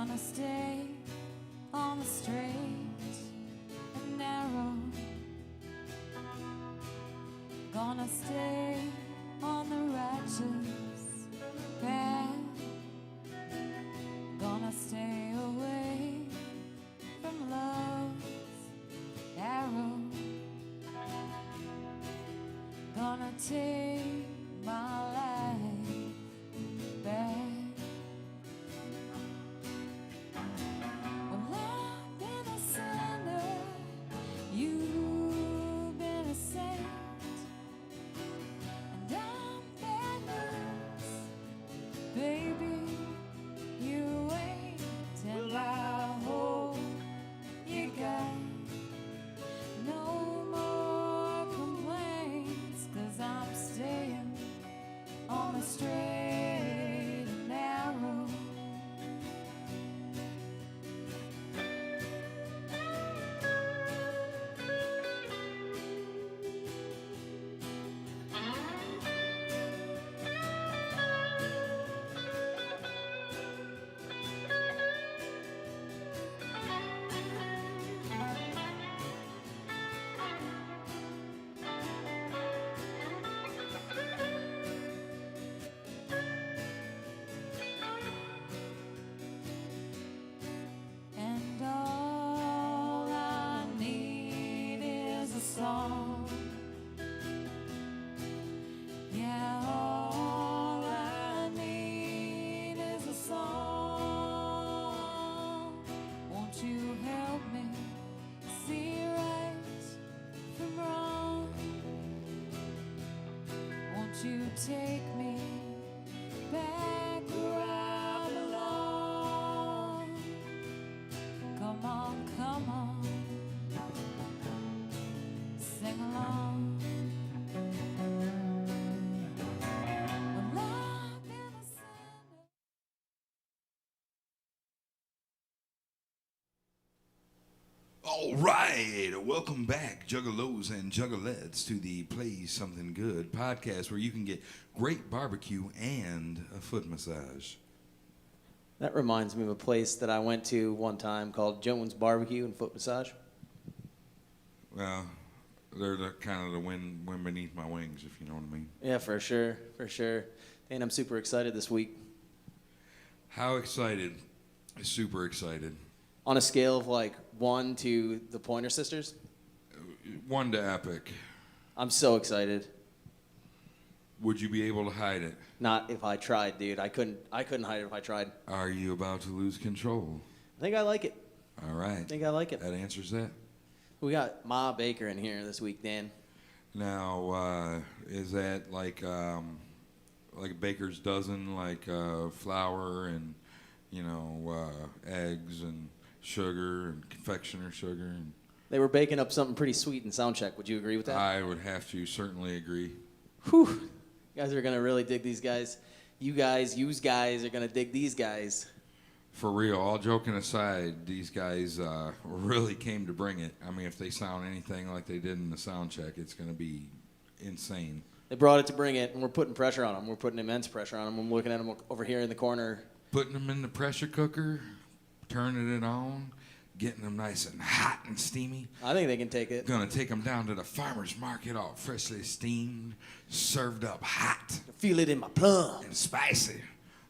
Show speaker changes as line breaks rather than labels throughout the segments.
Gonna stay on the straight and narrow. Gonna stay on the righteous path. Gonna stay away from love's arrow. Gonna take my life back. Well, I've been a sinner, you've been a saint, and I'm bad news, baby, you ain't. And I hope you got no more complaints, 'cause I'm staying on the straight and narrow. And all I need is a song. Yeah, all I need is a song. Won't you help me see right from wrong? Won't you take me back where I belong? Come on, sing along. Well, I've been a sinner.
All right, welcome back, Juggalos and Juggalettes, to the Play Something Good podcast, where you can get great barbecue and a foot massage.
That reminds me of a place that I went to one time called Jones Barbecue and Foot Massage.
Well, they're the kind of the wind beneath my wings, if you know what I mean.
Yeah, for sure, for sure. And I'm super excited this week.
How excited? Super excited.
On a scale of like 1 to the Pointer Sisters,
1 to epic.
I'm so excited.
Would you be able to hide it?
Not if I tried, dude. I couldn't hide it if I tried.
Are you about to lose control?
I think I like it.
All right.
I think I like it.
That answers that.
We got Ma Baker in here this week, Dan.
Now, is that like a baker's dozen, like flour and, eggs and sugar and confectioner sugar? And
They were baking up something pretty sweet in soundcheck. Would you agree with that?
I would have to certainly agree.
Whew. You guys are going to really dig these guys. You guys are going to dig these guys.
For real, all joking aside, these guys really came to bring it. I mean, if they sound anything like they did in the sound check, it's going to be insane.
They brought it to bring it, and we're putting pressure on them. We're putting immense pressure on them. I'm looking at them over here in the corner.
Putting them in the pressure cooker, turning it on, getting them nice and hot and steamy.
I think they can take it.
Gonna take them down to the farmer's market, all freshly steamed, served up hot
Feel it in my plum.
and spicy.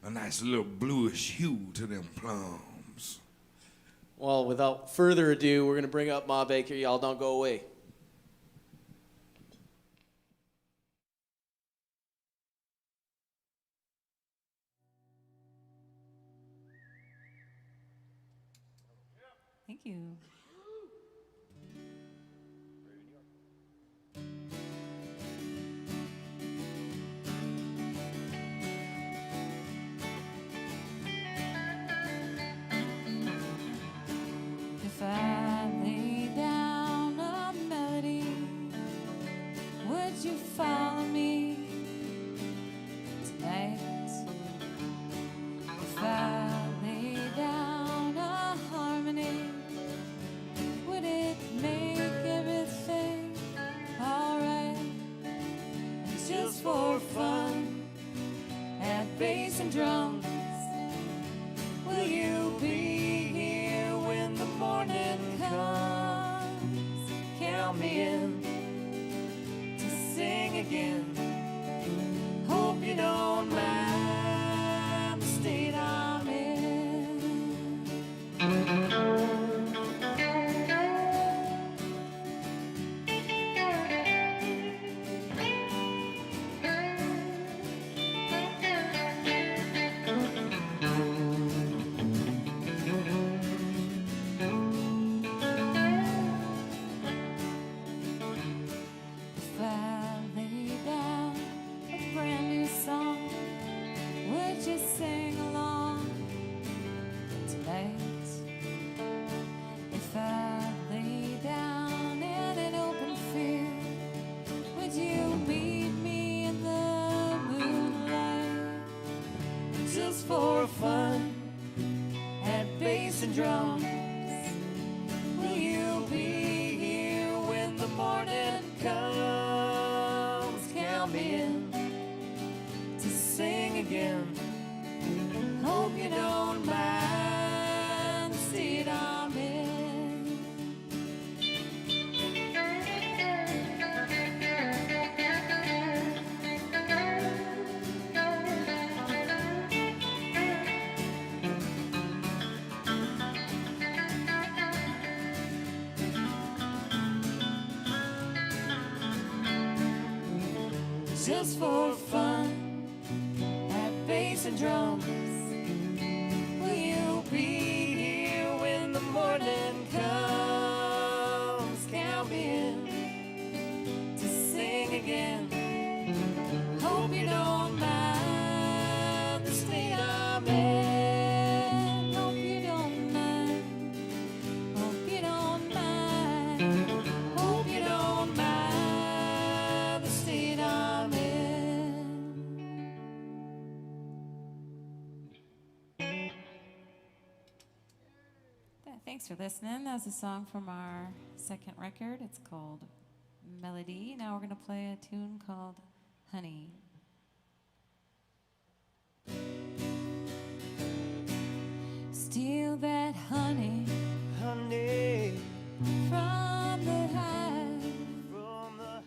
A nice little bluish hue to them plums.
Well, without further ado, we're going to bring up Ma Baker. Y'all don't go away.
Thank you. If I lay down a melody, would you follow me tonight? If I lay down a harmony,
count me in to sing again. Hope you don't mind the state I'm in.
If I lay down a brand new song, would you sing along tonight? If I lay down in an open field, would you meet me in the moonlight?
Just for fun, at bass and drums, will you be here when the morning comes? Count me in to sing again. Hope you don't mind the state I'm in. Just for fun, at bass and drums, will you be here when the morning comes? Count me in to sing again. Hope you don't mind the state I'm in.
Hope you don't mind. Hope you don't mind.
Hope you don't mind the state I'm in.
Thanks for listening. That was a song from our second record. It's called Melody. Now we're going to play a tune called Honey. Steal that honey
Honey,
from the hive.
from the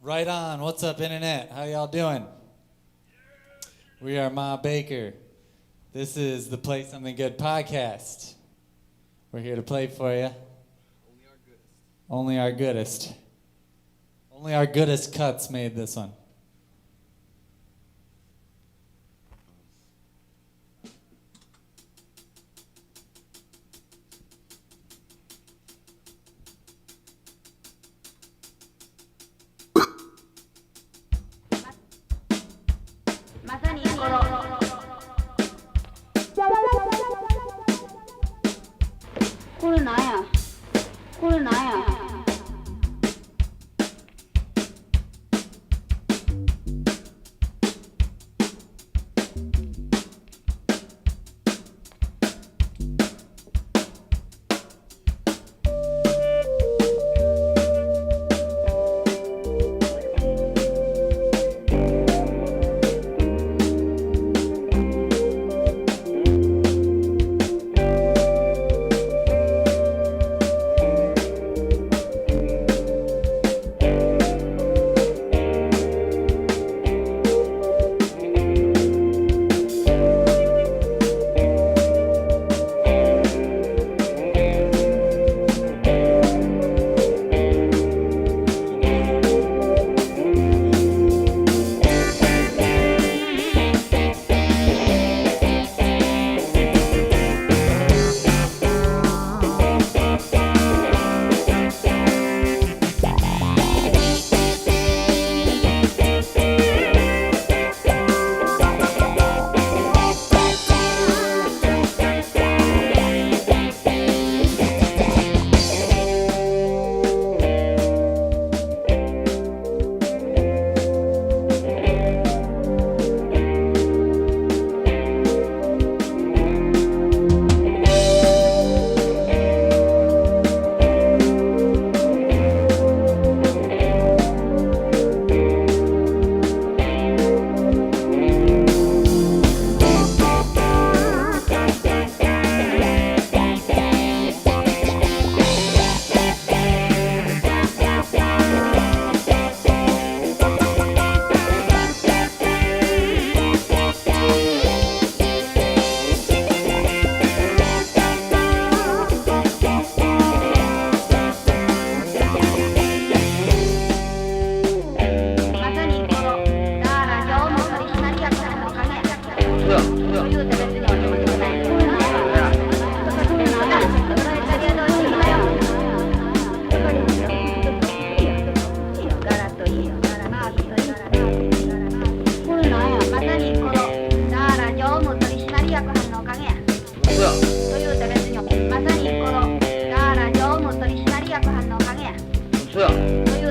Right on. What's up, Internet? How y'all doing? We are Ma Baker. This is the Play Something Good podcast. We're here to play for you. Only our goodest. Only our goodest cuts made this one.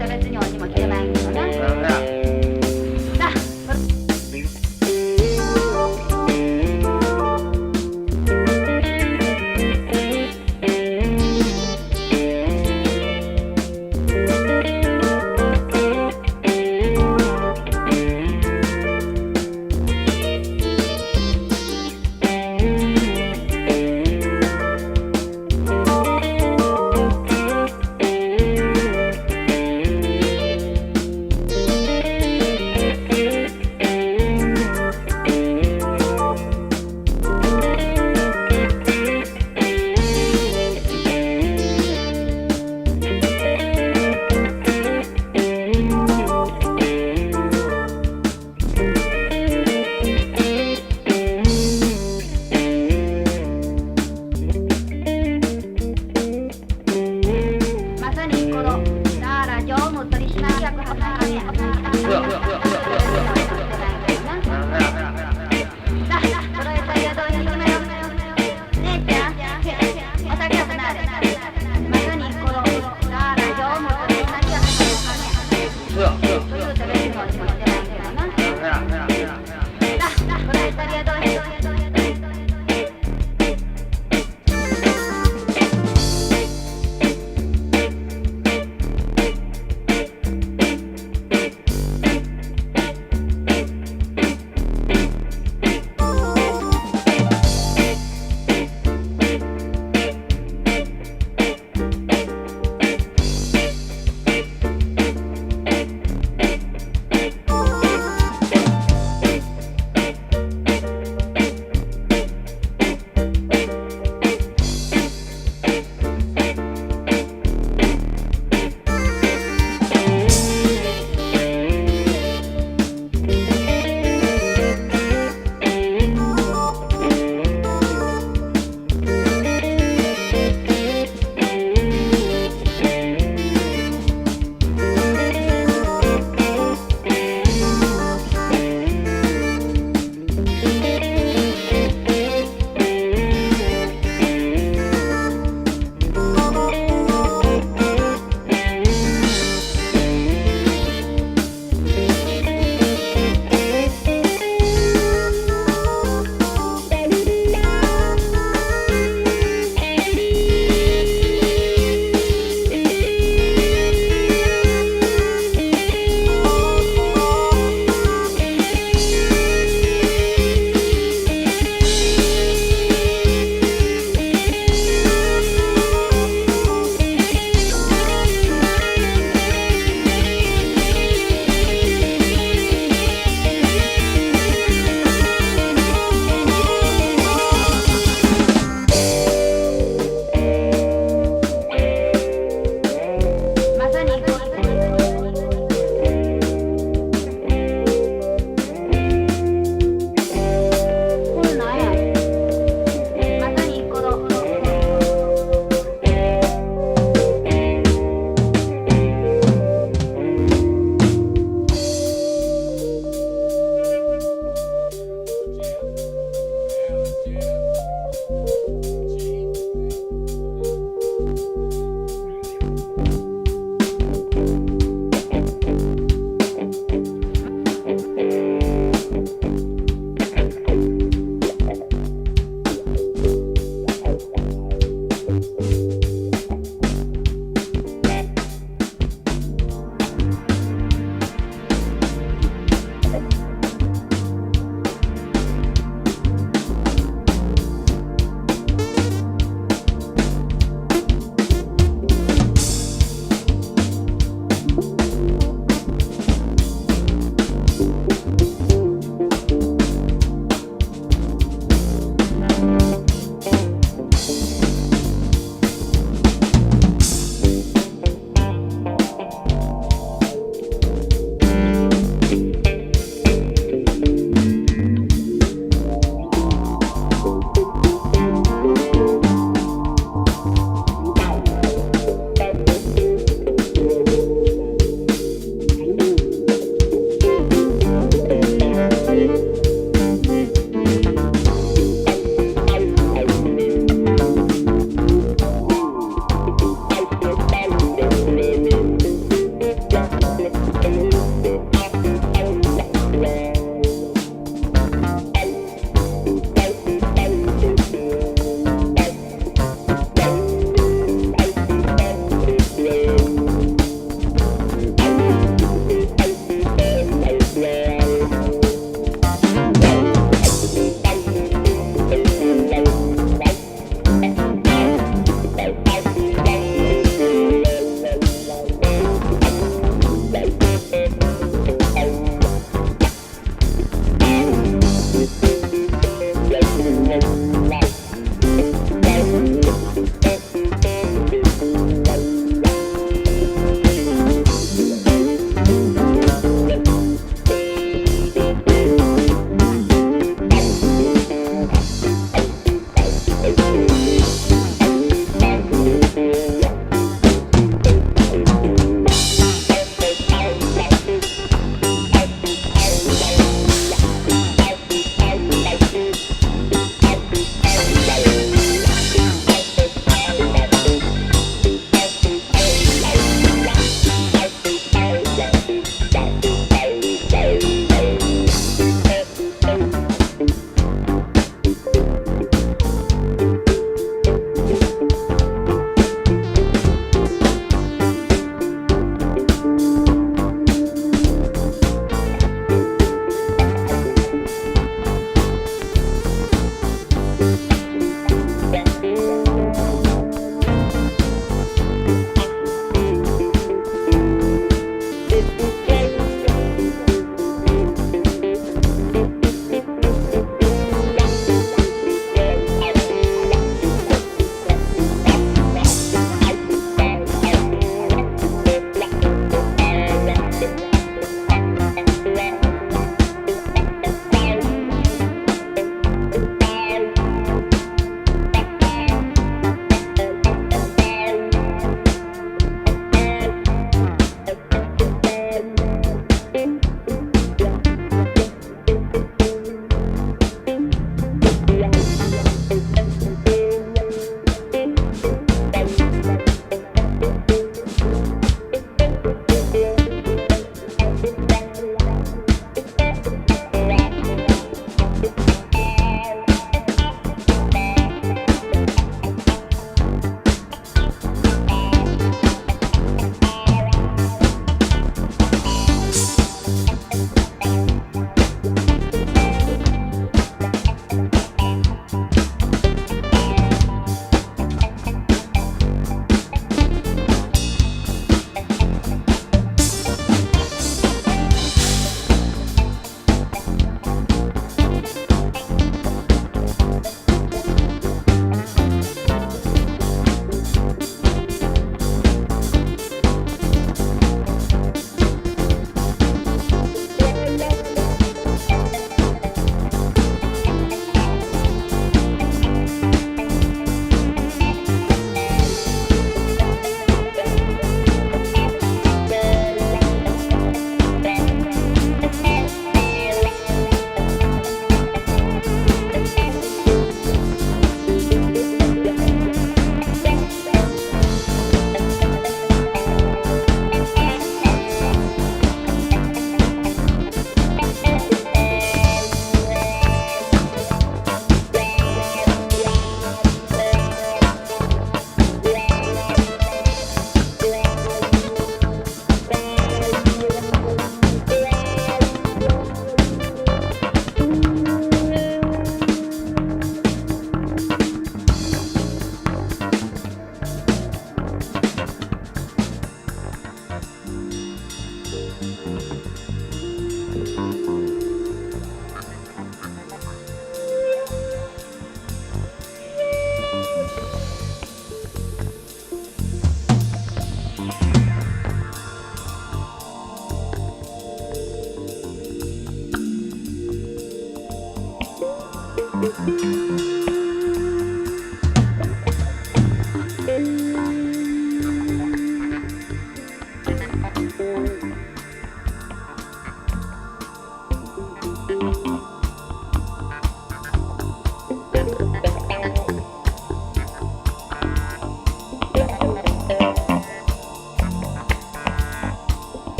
食べずにおにも来てまいんけどな。なあ、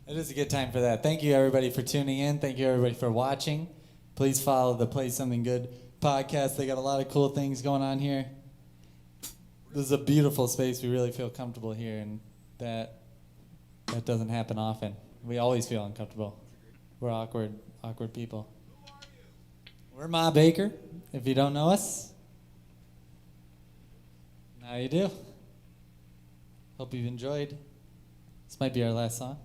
It is a good time for that. Thank you, everybody, for tuning in. Thank you, everybody, for watching. Please follow the Play Something Good podcast. They got a lot of cool things going on here. This is a beautiful space. We really feel comfortable here, and that doesn't happen often. We always feel uncomfortable. We're awkward people. We're Ma Baker. If you don't know us, now you do. Hope you've enjoyed. This might be our last song.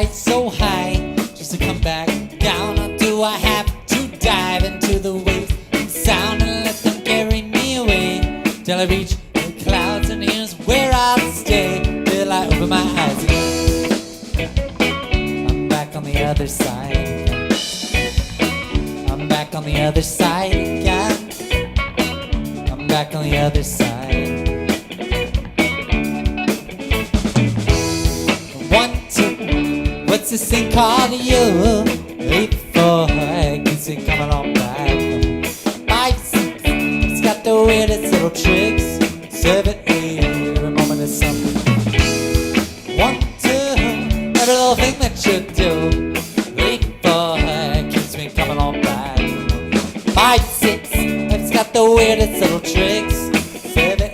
So high just to come back down, or do I have to dive into the waves and sound and let them carry me away till I reach the clouds? And here's where I'll stay till I open my eyes again. I'm back on the other side. I'm back on the other side again. I'm back on the other side. What's this thing called you? 8, 4, keeps it coming on back. 5, 6, it's got the weirdest little tricks. 7, 8, every moment is something. 1, 2, every little thing that you do. 8, 4, keeps me coming on back. 5, 6, it's got the weirdest little tricks. 7, 8.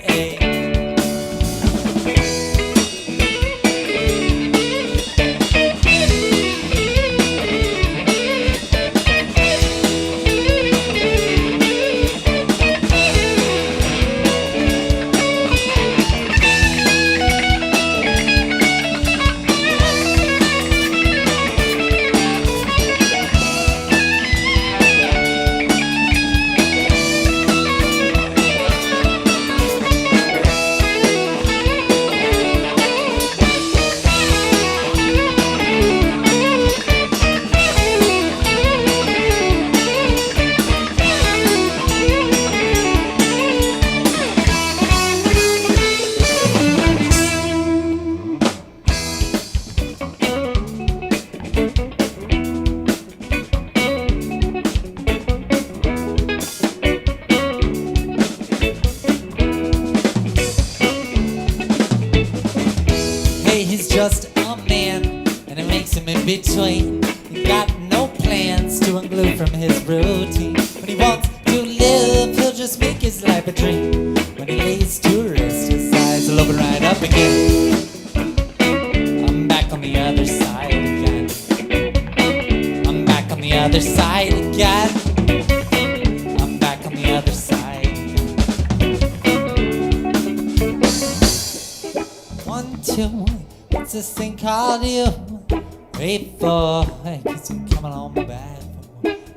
Just a man, and it makes him in between. He got no plans to unglued from his routine. When he wants to live, he'll just make his life a dream. When he lays to rest, his eyes will open right up again. I'm back on the other side again. I'm back on the other side again. I'm back on the other side again. 1, 2, what's this thing called you? 8, 4, keeps me coming on back.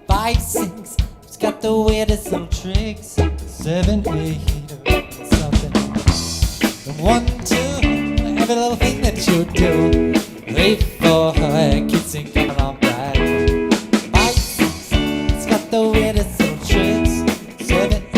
5, 6, It's got the weirdest little tricks. 7, 8, or something. And 1, 2, every little thing that you do. 3, 4, kids ain't coming on by. 5, 6, it's got the weirdest little tricks. 7, 8.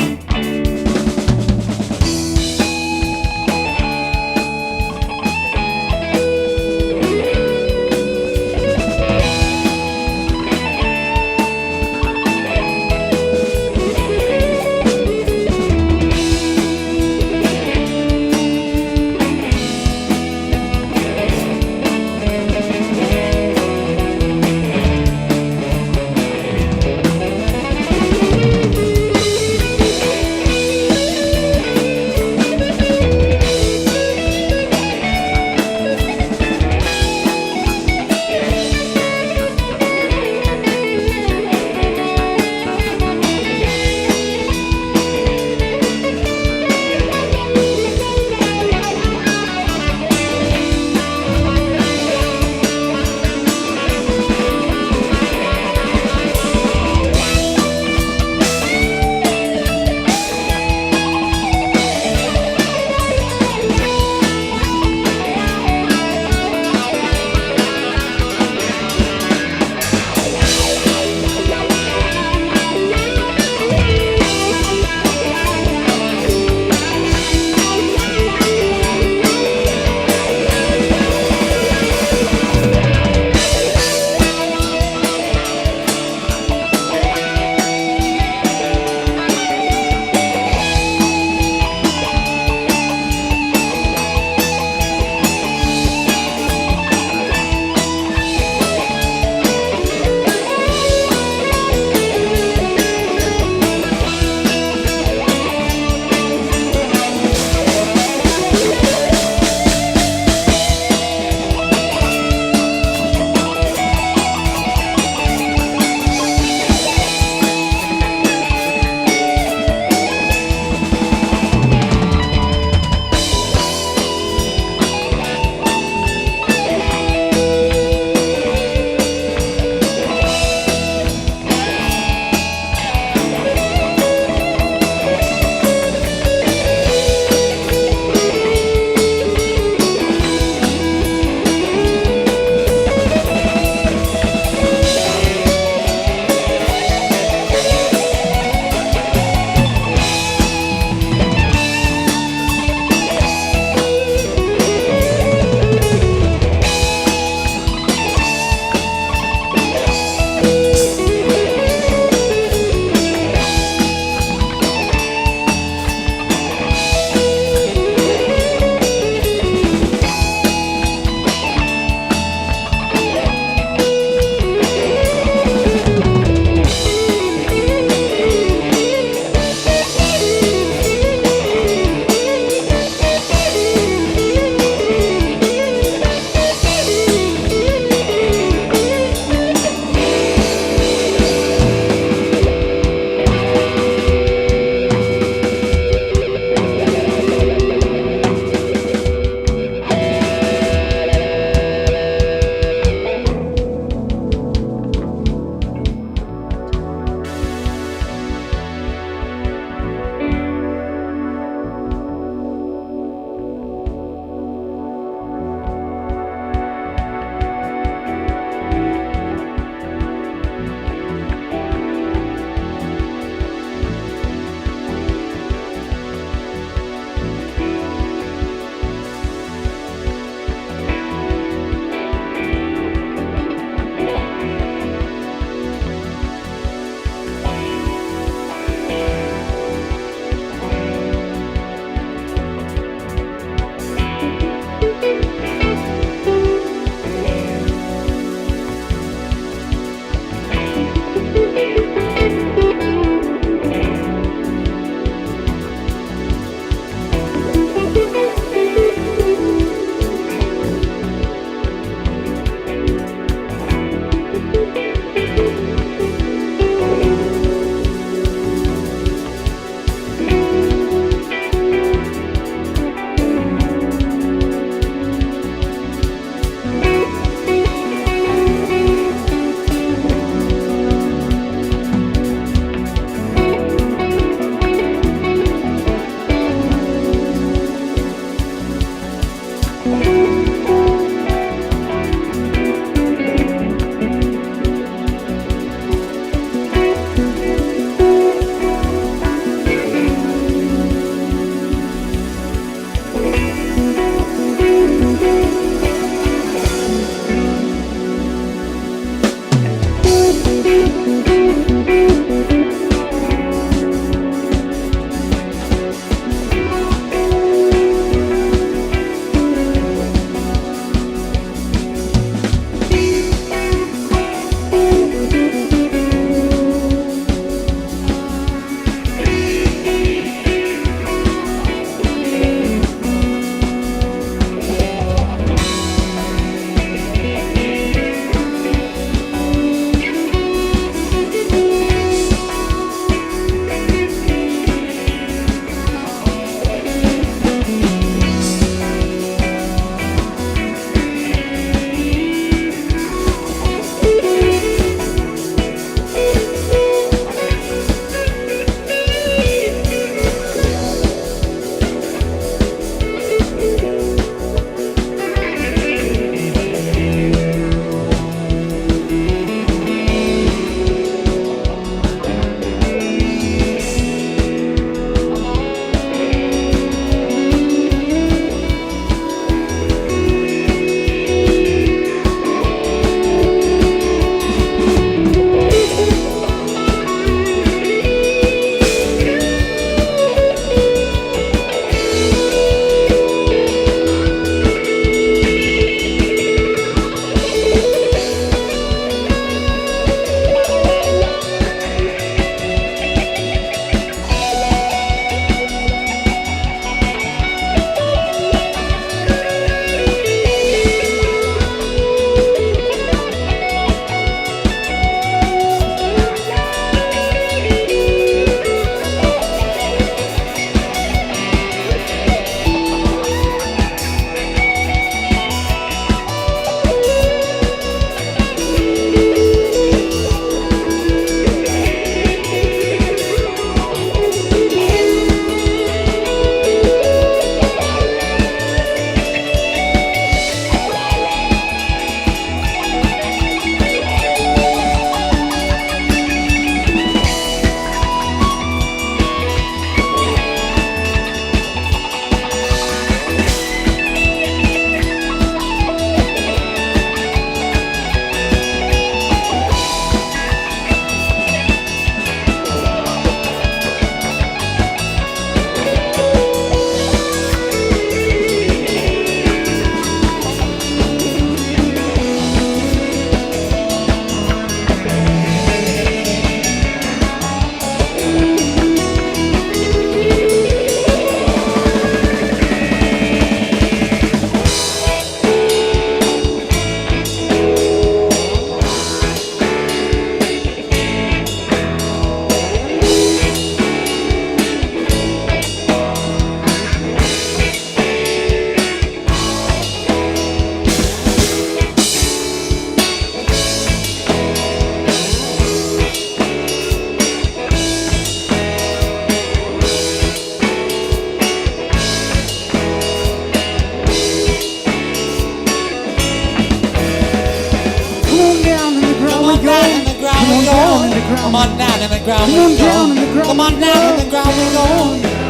Come on down in the ground we go. Come on down in the ground we go.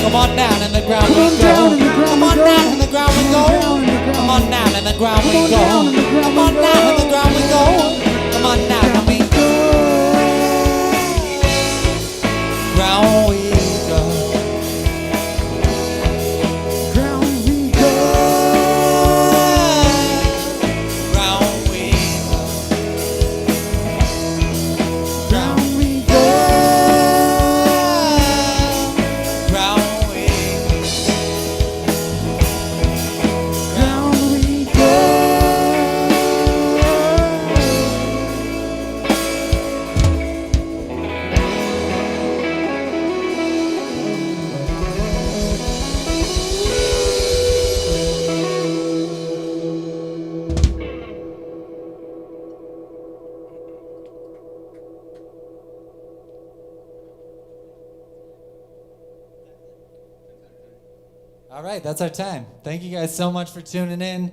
Come on down in the ground we go. Come on down in the ground we go. Come on down in the ground we go. Come on down in the ground we go. Come on down and we go. Ground we go. Ground we go. Ground we go. Ground we go. Ground we go. Ground we go. All right, that's our time. Thank you guys so much for tuning in.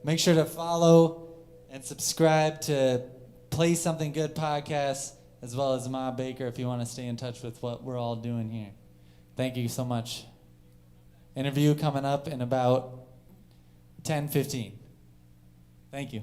Make sure to follow and subscribe to Play Something Good podcast, as well as Ma Baker if you want to stay in touch with what we're all doing here. Thank you so much. Interview coming up in about 10:15. Thank you.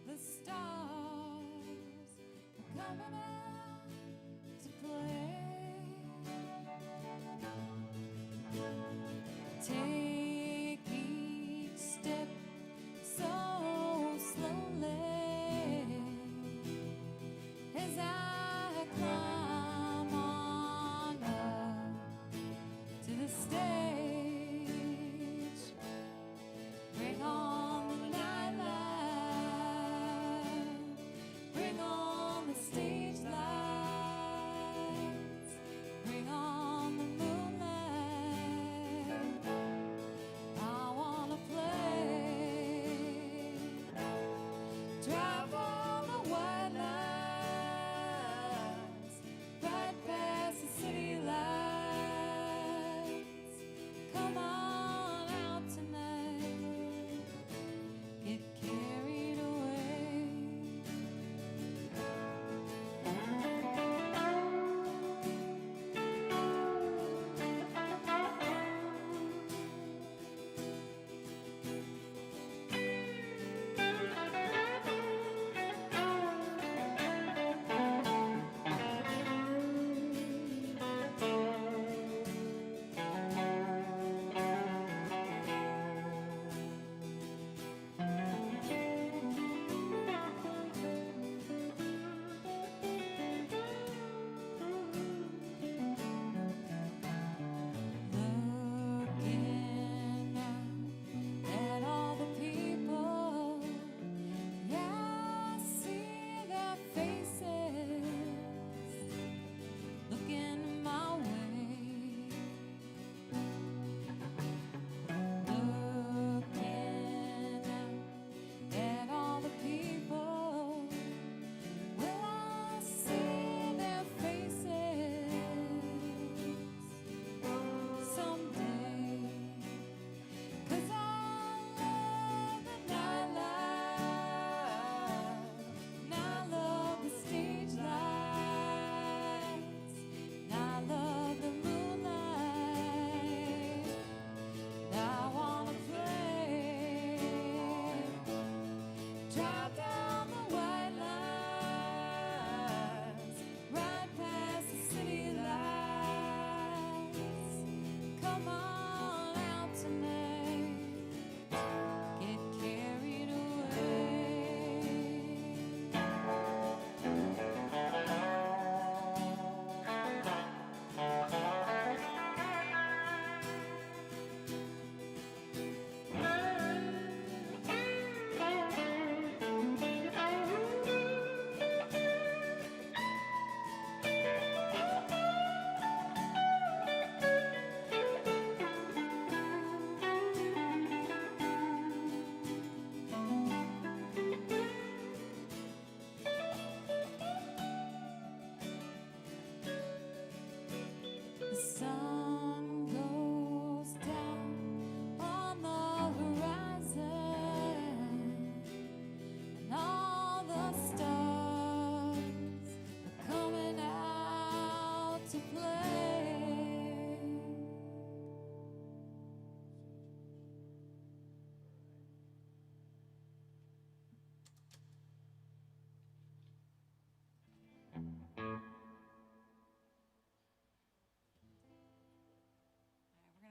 The stars are coming out to play. Take each step so slowly as I climb on up to the stage. Bring on the nightlife. Bring on the stage lights. Bring on the moonlight. I wanna play. Drive on the white lines. Right past the city lights. Come on out tonight. Get carried away.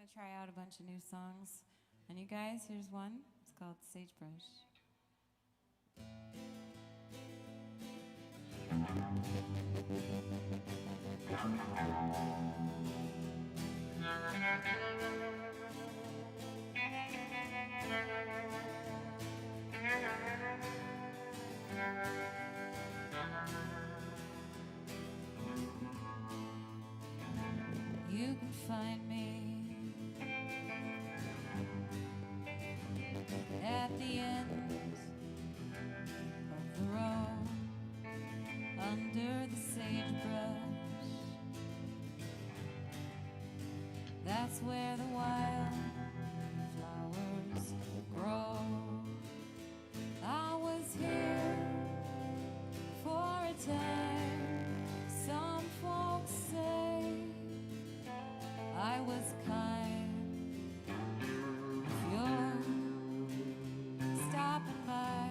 gonna try out a bunch of new songs. And you guys, here's one. It's called Sagebrush. You can find me at the end of the road, under the sagebrush. That's where the wild flowers grow. I was here for a time. Some folks say I was kind. If you're stopping by,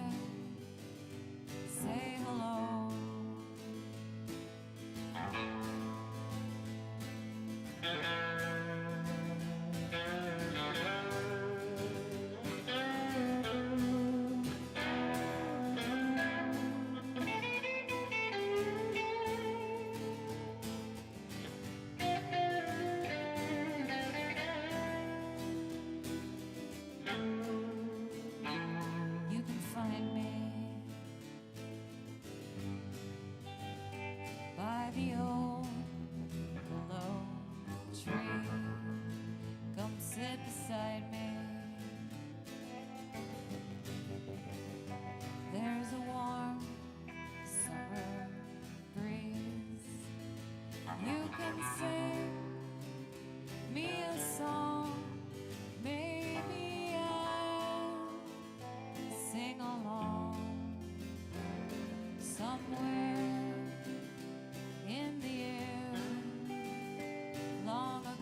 say hello. You can find me by the old willow tree. Come sit beside me. There's a warm summer breeze. You can sing me a song. Maybe I'll sing along somewhere in the air long ago.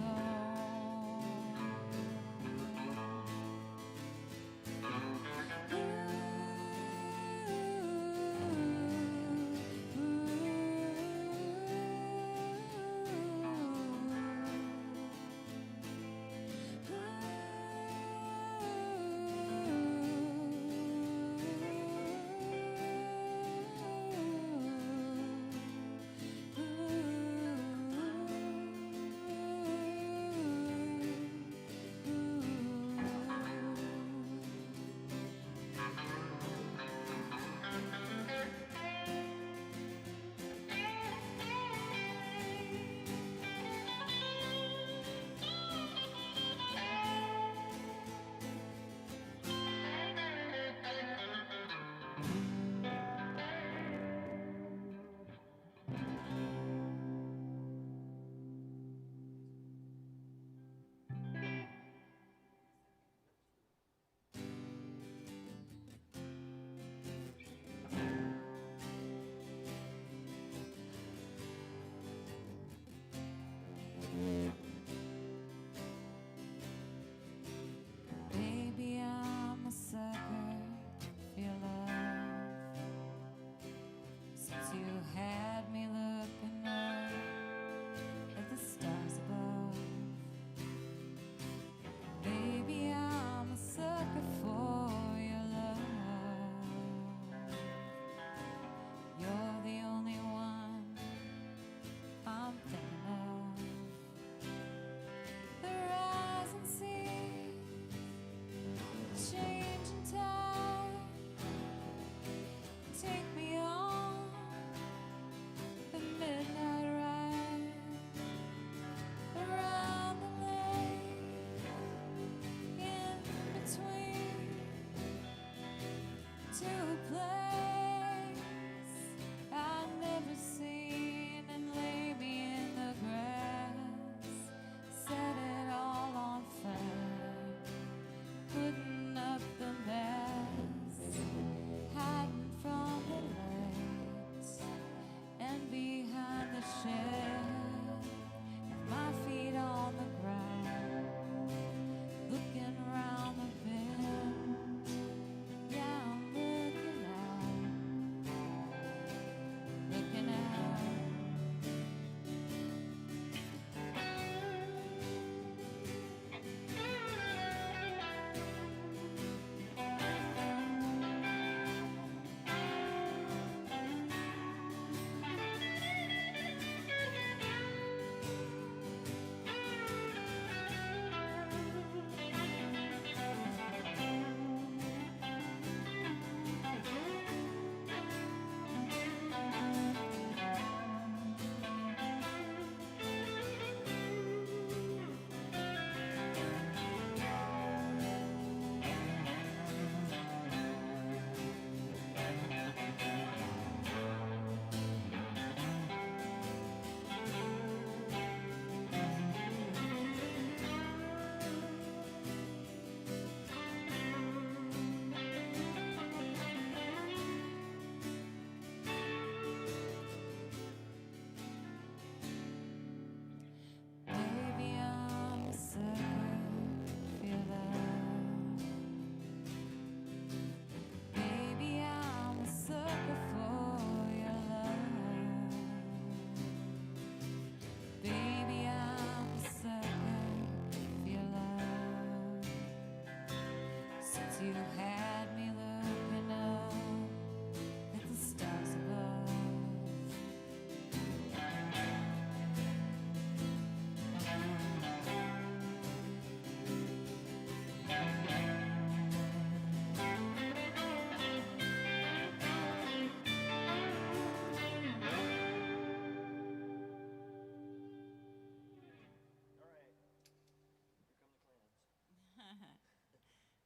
you had me looking up at the stars above.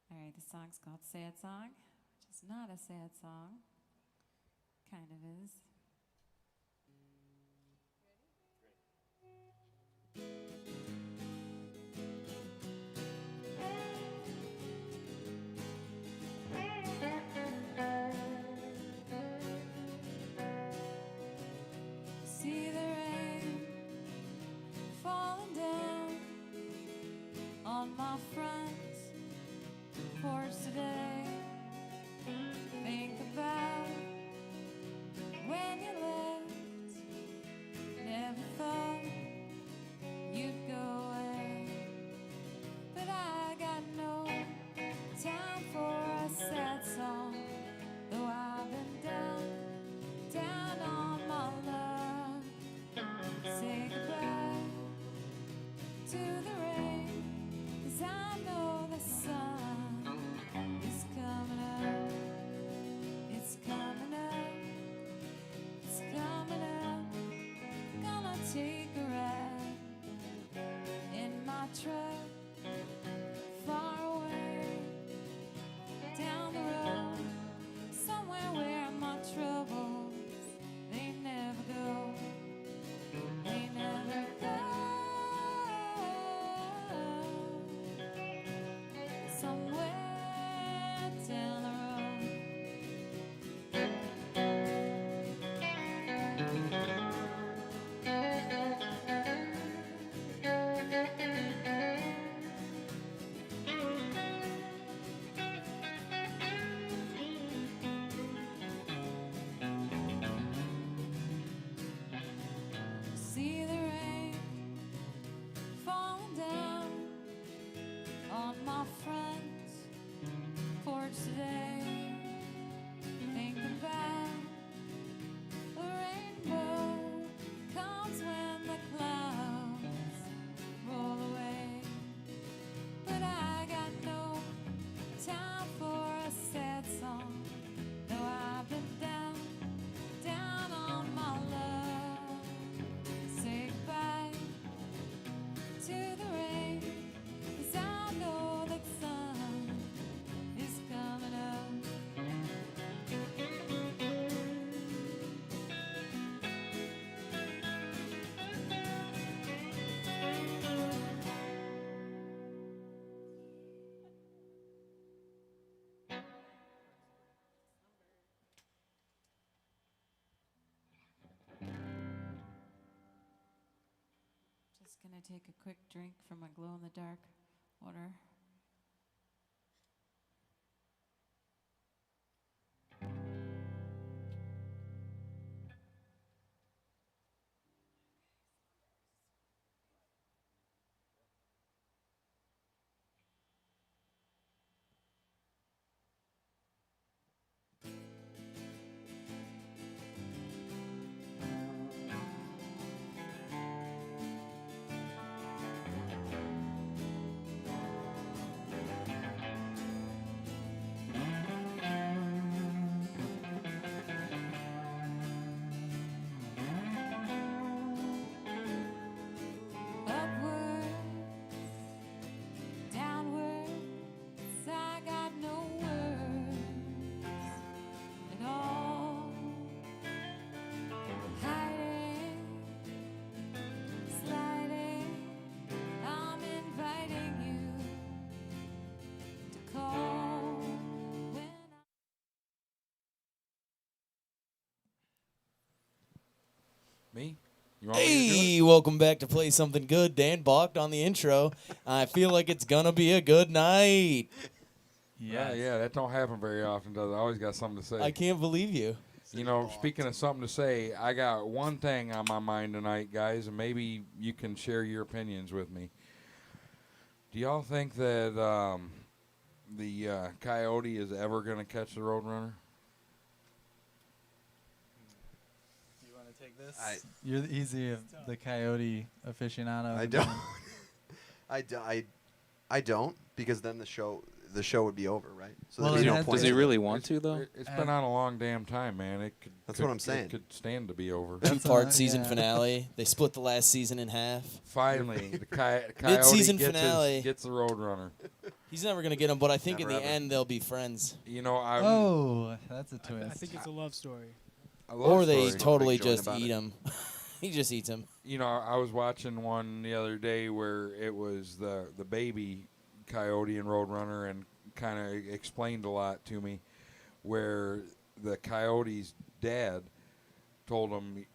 All right, the song's called Sad Song, which is not a sad song. Kind of is. See the rain falling down on my front porch today. Think about when you left. Never thought you'd go away, but I got no time for a sad song. Though I've been down on my luck. Say goodbye to the rain, 'cause I know the sun is coming up. It's coming up. It's coming up. Gonna take a ride in my truck far away down the road, somewhere where my troubles they never go. They never go. Somewhere down the road. See the rain falling down on my front porch today. Think about the rainbow comes when the clouds roll away. But I got no time for a sad song. Though I've been down on my luck. Say goodbye to the rain, 'cause I know the sun is coming up. Just gonna take a quick drink from my glow-in-the-dark water. Upwards, downwards, I got no words at all. Hiding, sliding, I'm inviting you to call when
Me? You want me to do it?
Hey, welcome back to Play Something Good. Dan balked on the intro. I feel like it's gonna be a good night.
Yeah, that don't happen very often, does it? I always got something to say.
I can't believe you.
You know, speaking of something to say, I got one thing on my mind tonight, guys, and maybe you can share your opinions with me. Do y'all think that the coyote is ever going to catch the roadrunner?
You want to take this? He's the coyote aficionado.
I don't. I don't, because then the show would be over, right? So
Well,
there's
it
no
has
point.
Does he
to-
really want to, though?
It's been on a long damn time, man.
That's what I'm saying.
It could stand to be over.
Two-part season
yeah.
finale. They split the last season in half.
Finally, the coyote
Mid-season finale.
gets the roadrunner.
He's never gonna get him, but I think
Never
in the
ever.
end they'll be friends.
You know,
Oh, that's a twist.
I think it's a love story.
I love
Or they
stories.
totally
Big joint
just
about
eat
it.
him. He just eats him.
You know, I was watching one the other day where it was the baby coyote and roadrunner, and kind of explained a lot to me, where the coyote's dad told him,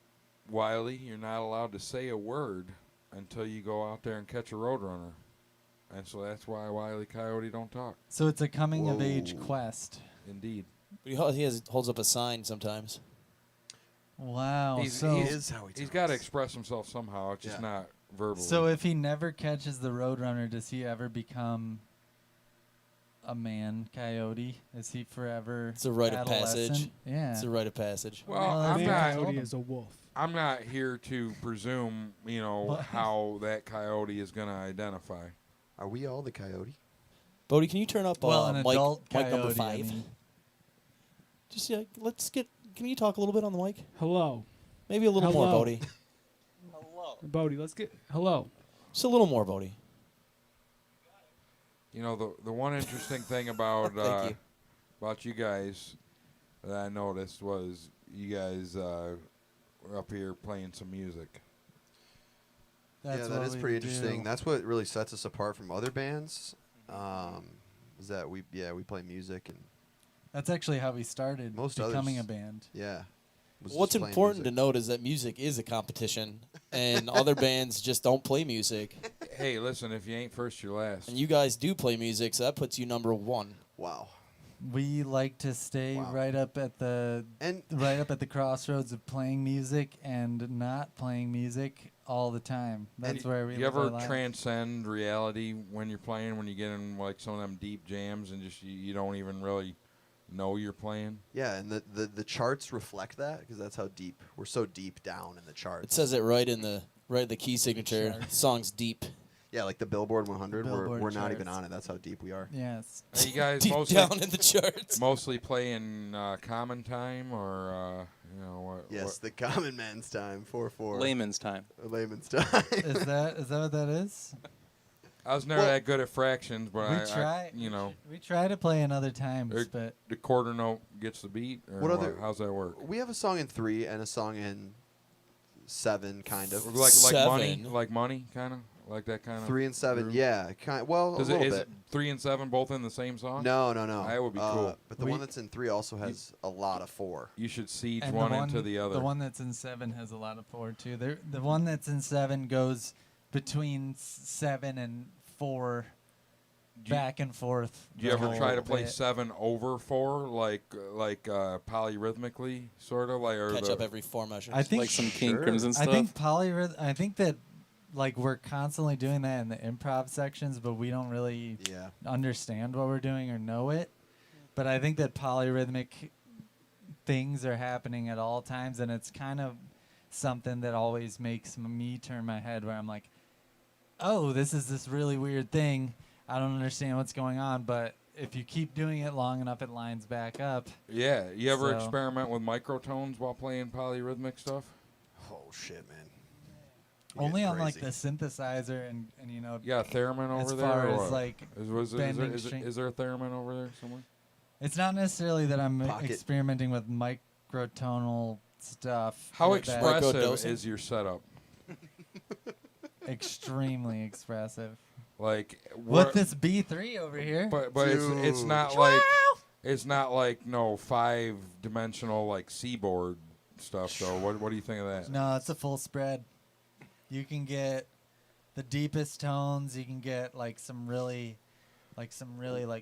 Wiley, you're not allowed to say a word until you go out there and catch a roadrunner. And so that's why Wiley Coyote don't talk.
So it's a coming of age
Whoa.
quest.
Indeed.
But he holds up a sign sometimes.
Wow.
He's-
so
he's-
is how he
He's
talks.
got to express himself somehow. It's just
Yeah.
not verbally.
so if he never catches the roadrunner, does he ever become a man coyote? Is he forever?
It's a rite of passage.
adolescent? Yeah.
It's a rite of passage.
well,
Well,
I'm
that's
Man
not.
coyote is a wolf.
I'm not here to presume,
What?
how that coyote is going to identify.
Are we all the coyote?
Bodie, can you turn up
well, an
mic
adult
number
coyote.
5?
I mean,
Just can you talk a little bit on the mic?
Hello.
Maybe a little more,
Hello.
Bodie.
Bodie, let's get. Hello.
Just a little more, Bodie.
You know, the one interesting thing about
Thank you.
about you guys that I noticed was you guys were up here playing some music.
that's
Yeah, that
what
is
we
pretty
do.
interesting. That's what really sets us apart from other bands. Is that we play music, and
That's actually how we started
Most
becoming
others-
a band.
yeah. was
What's
just playing
important to
music.
note is that music is a competition, and other bands just don't play music.
Hey, listen, if you ain't first, you're last.
And you guys do play music, so that puts you number 1.
Wow.
We like to stay
Wow.
right up at the
And
crossroads of playing music and not playing music all the time. That's where we
you
live our
ever
lives.
transcend reality when you're playing, when you get in like some of them deep jams and just you don't even really know you're playing?
yeah, and the charts reflect that, because that's how deep we're so deep down in the charts.
It says it right in the key signature.
Charts.
Song's deep.
Yeah, like the Billboard 100.
Billboard
we're not even
charts.
on it. That's how deep we are.
Yes.
Are you guys
Deep
mostly
down in the charts.
mostly playing common time or what?
Yes, the common man's time. 4/4.
Layman's time.
Layman's time.
Is that what that is?
I was never
Well,
that good at fractions, but
we
I
try.
you
We try to play in other times,
Er,
but
the quarter note gets the beat, or
What other-
how's that work?
We have a song in 3 and a song in 7, kind of.
Like money, kind of like that kind of.
3 and 7,
groove?
yeah. Well,
Does
a little
is
bit.
3 and 7 both in the same song?
No.
That would be cool.
But the
We-
one that's in 3 also has a lot of 4.
You should siege
and
one into the other.
The one that's in 7 has a lot of 4 too. The one that's in 7 goes between 7 and 4,
Do you-
back and forth.
Do you
the
ever
whole
try to play
bit.
7 over 4, like polyrhythmically, sort of like, or
Catch
the,
up every 4 measures.
I think
Like some King
Sure.
Crimson
I
stuff.
think I think that like we're constantly doing that in the improv sections, but we don't really
Yeah.
understand what we're doing or know it. But I think that polyrhythmic things are happening at all times, and it's kind of something that always makes me turn my head where I'm like, oh, this is this really weird thing. I don't understand what's going on, but if you keep doing it long enough, it lines back up.
yeah. You ever
So-
experiment with microtones while playing polyrhythmic stuff?
Oh, shit, man. You're
Only
getting
on like the
crazy.
synthesizer and you know,
You got a theremin
as
over there?
far
or
as
what?
like bending string-
Is there a theremin over there somewhere?
it's not necessarily that I'm
Pocket.
experimenting with microtonal stuff.
How
with that.
expressive
Microdosing?
is your setup?
Extremely expressive.
Like
With this B3 over here.
but it's
Dude.
not like no 5-dimensional like seaboard stuff though. What do you think of that?
No, it's a full spread. You can get the deepest tones. You can get like some really like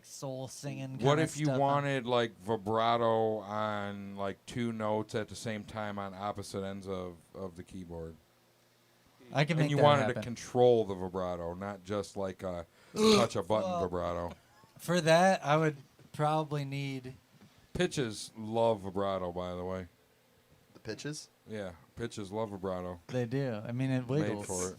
soul singing.
What
kinda
if you
stuff on-
wanted like vibrato on like 2 notes at the same time on opposite ends of the keyboard?
I can make
And you
that
wanted
happen.
to control the vibrato, not just like touch a button
Well,
vibrato.
For that, I would probably need.
Pitches love vibrato, by the way.
The pitches?
Yeah, pitches love vibrato.
They do. I mean, it
Made
wiggles.
for it.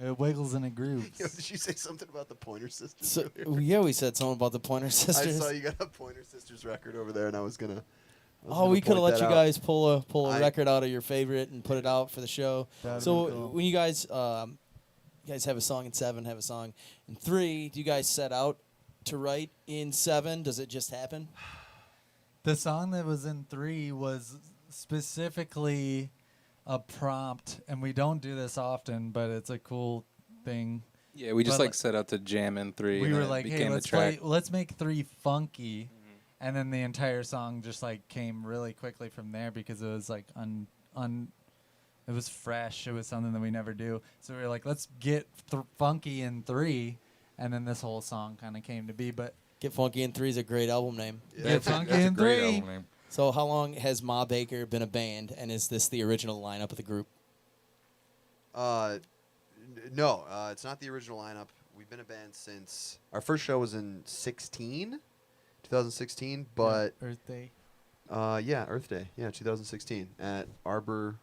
It wiggles and it grooves.
Yo, did you say something about the Pointer Sisters?
So,
earlier?
yeah, we said something about the Pointer
I
Sisters.
saw you got a Pointer Sisters record over there, and I was gonna.
Oh, we could have let you guys pull a
I-
record out of your favorite and put it out for the show.
That'd
So
be cool.
when you guys have a song in 7, have a song in 3, do you guys set out to write in 7? Does it just happen?
The song that was in 3 was specifically a prompt, and we don't do this often, but it's a cool thing.
Yeah, we just
But,
like set out to jam in 3.
We
and
were
then it
like, hey,
became the
let's
track.
let's make 3 funky, and then the entire song just like came really quickly from there because it was like it was fresh. It was something that we never do. So we were like, let's get funky in 3, and then this whole song kind of came to be. But
Get Funky in 3 is a great album name.
Get Funky
That's a
in
great
3.
album name.
So how long has Ma Baker been a band, and is this the original lineup of the group?
No, it's not the original lineup. We've been a band since our first show was in 2016, but
Earth Day.
Earth Day, 2016 at Arbor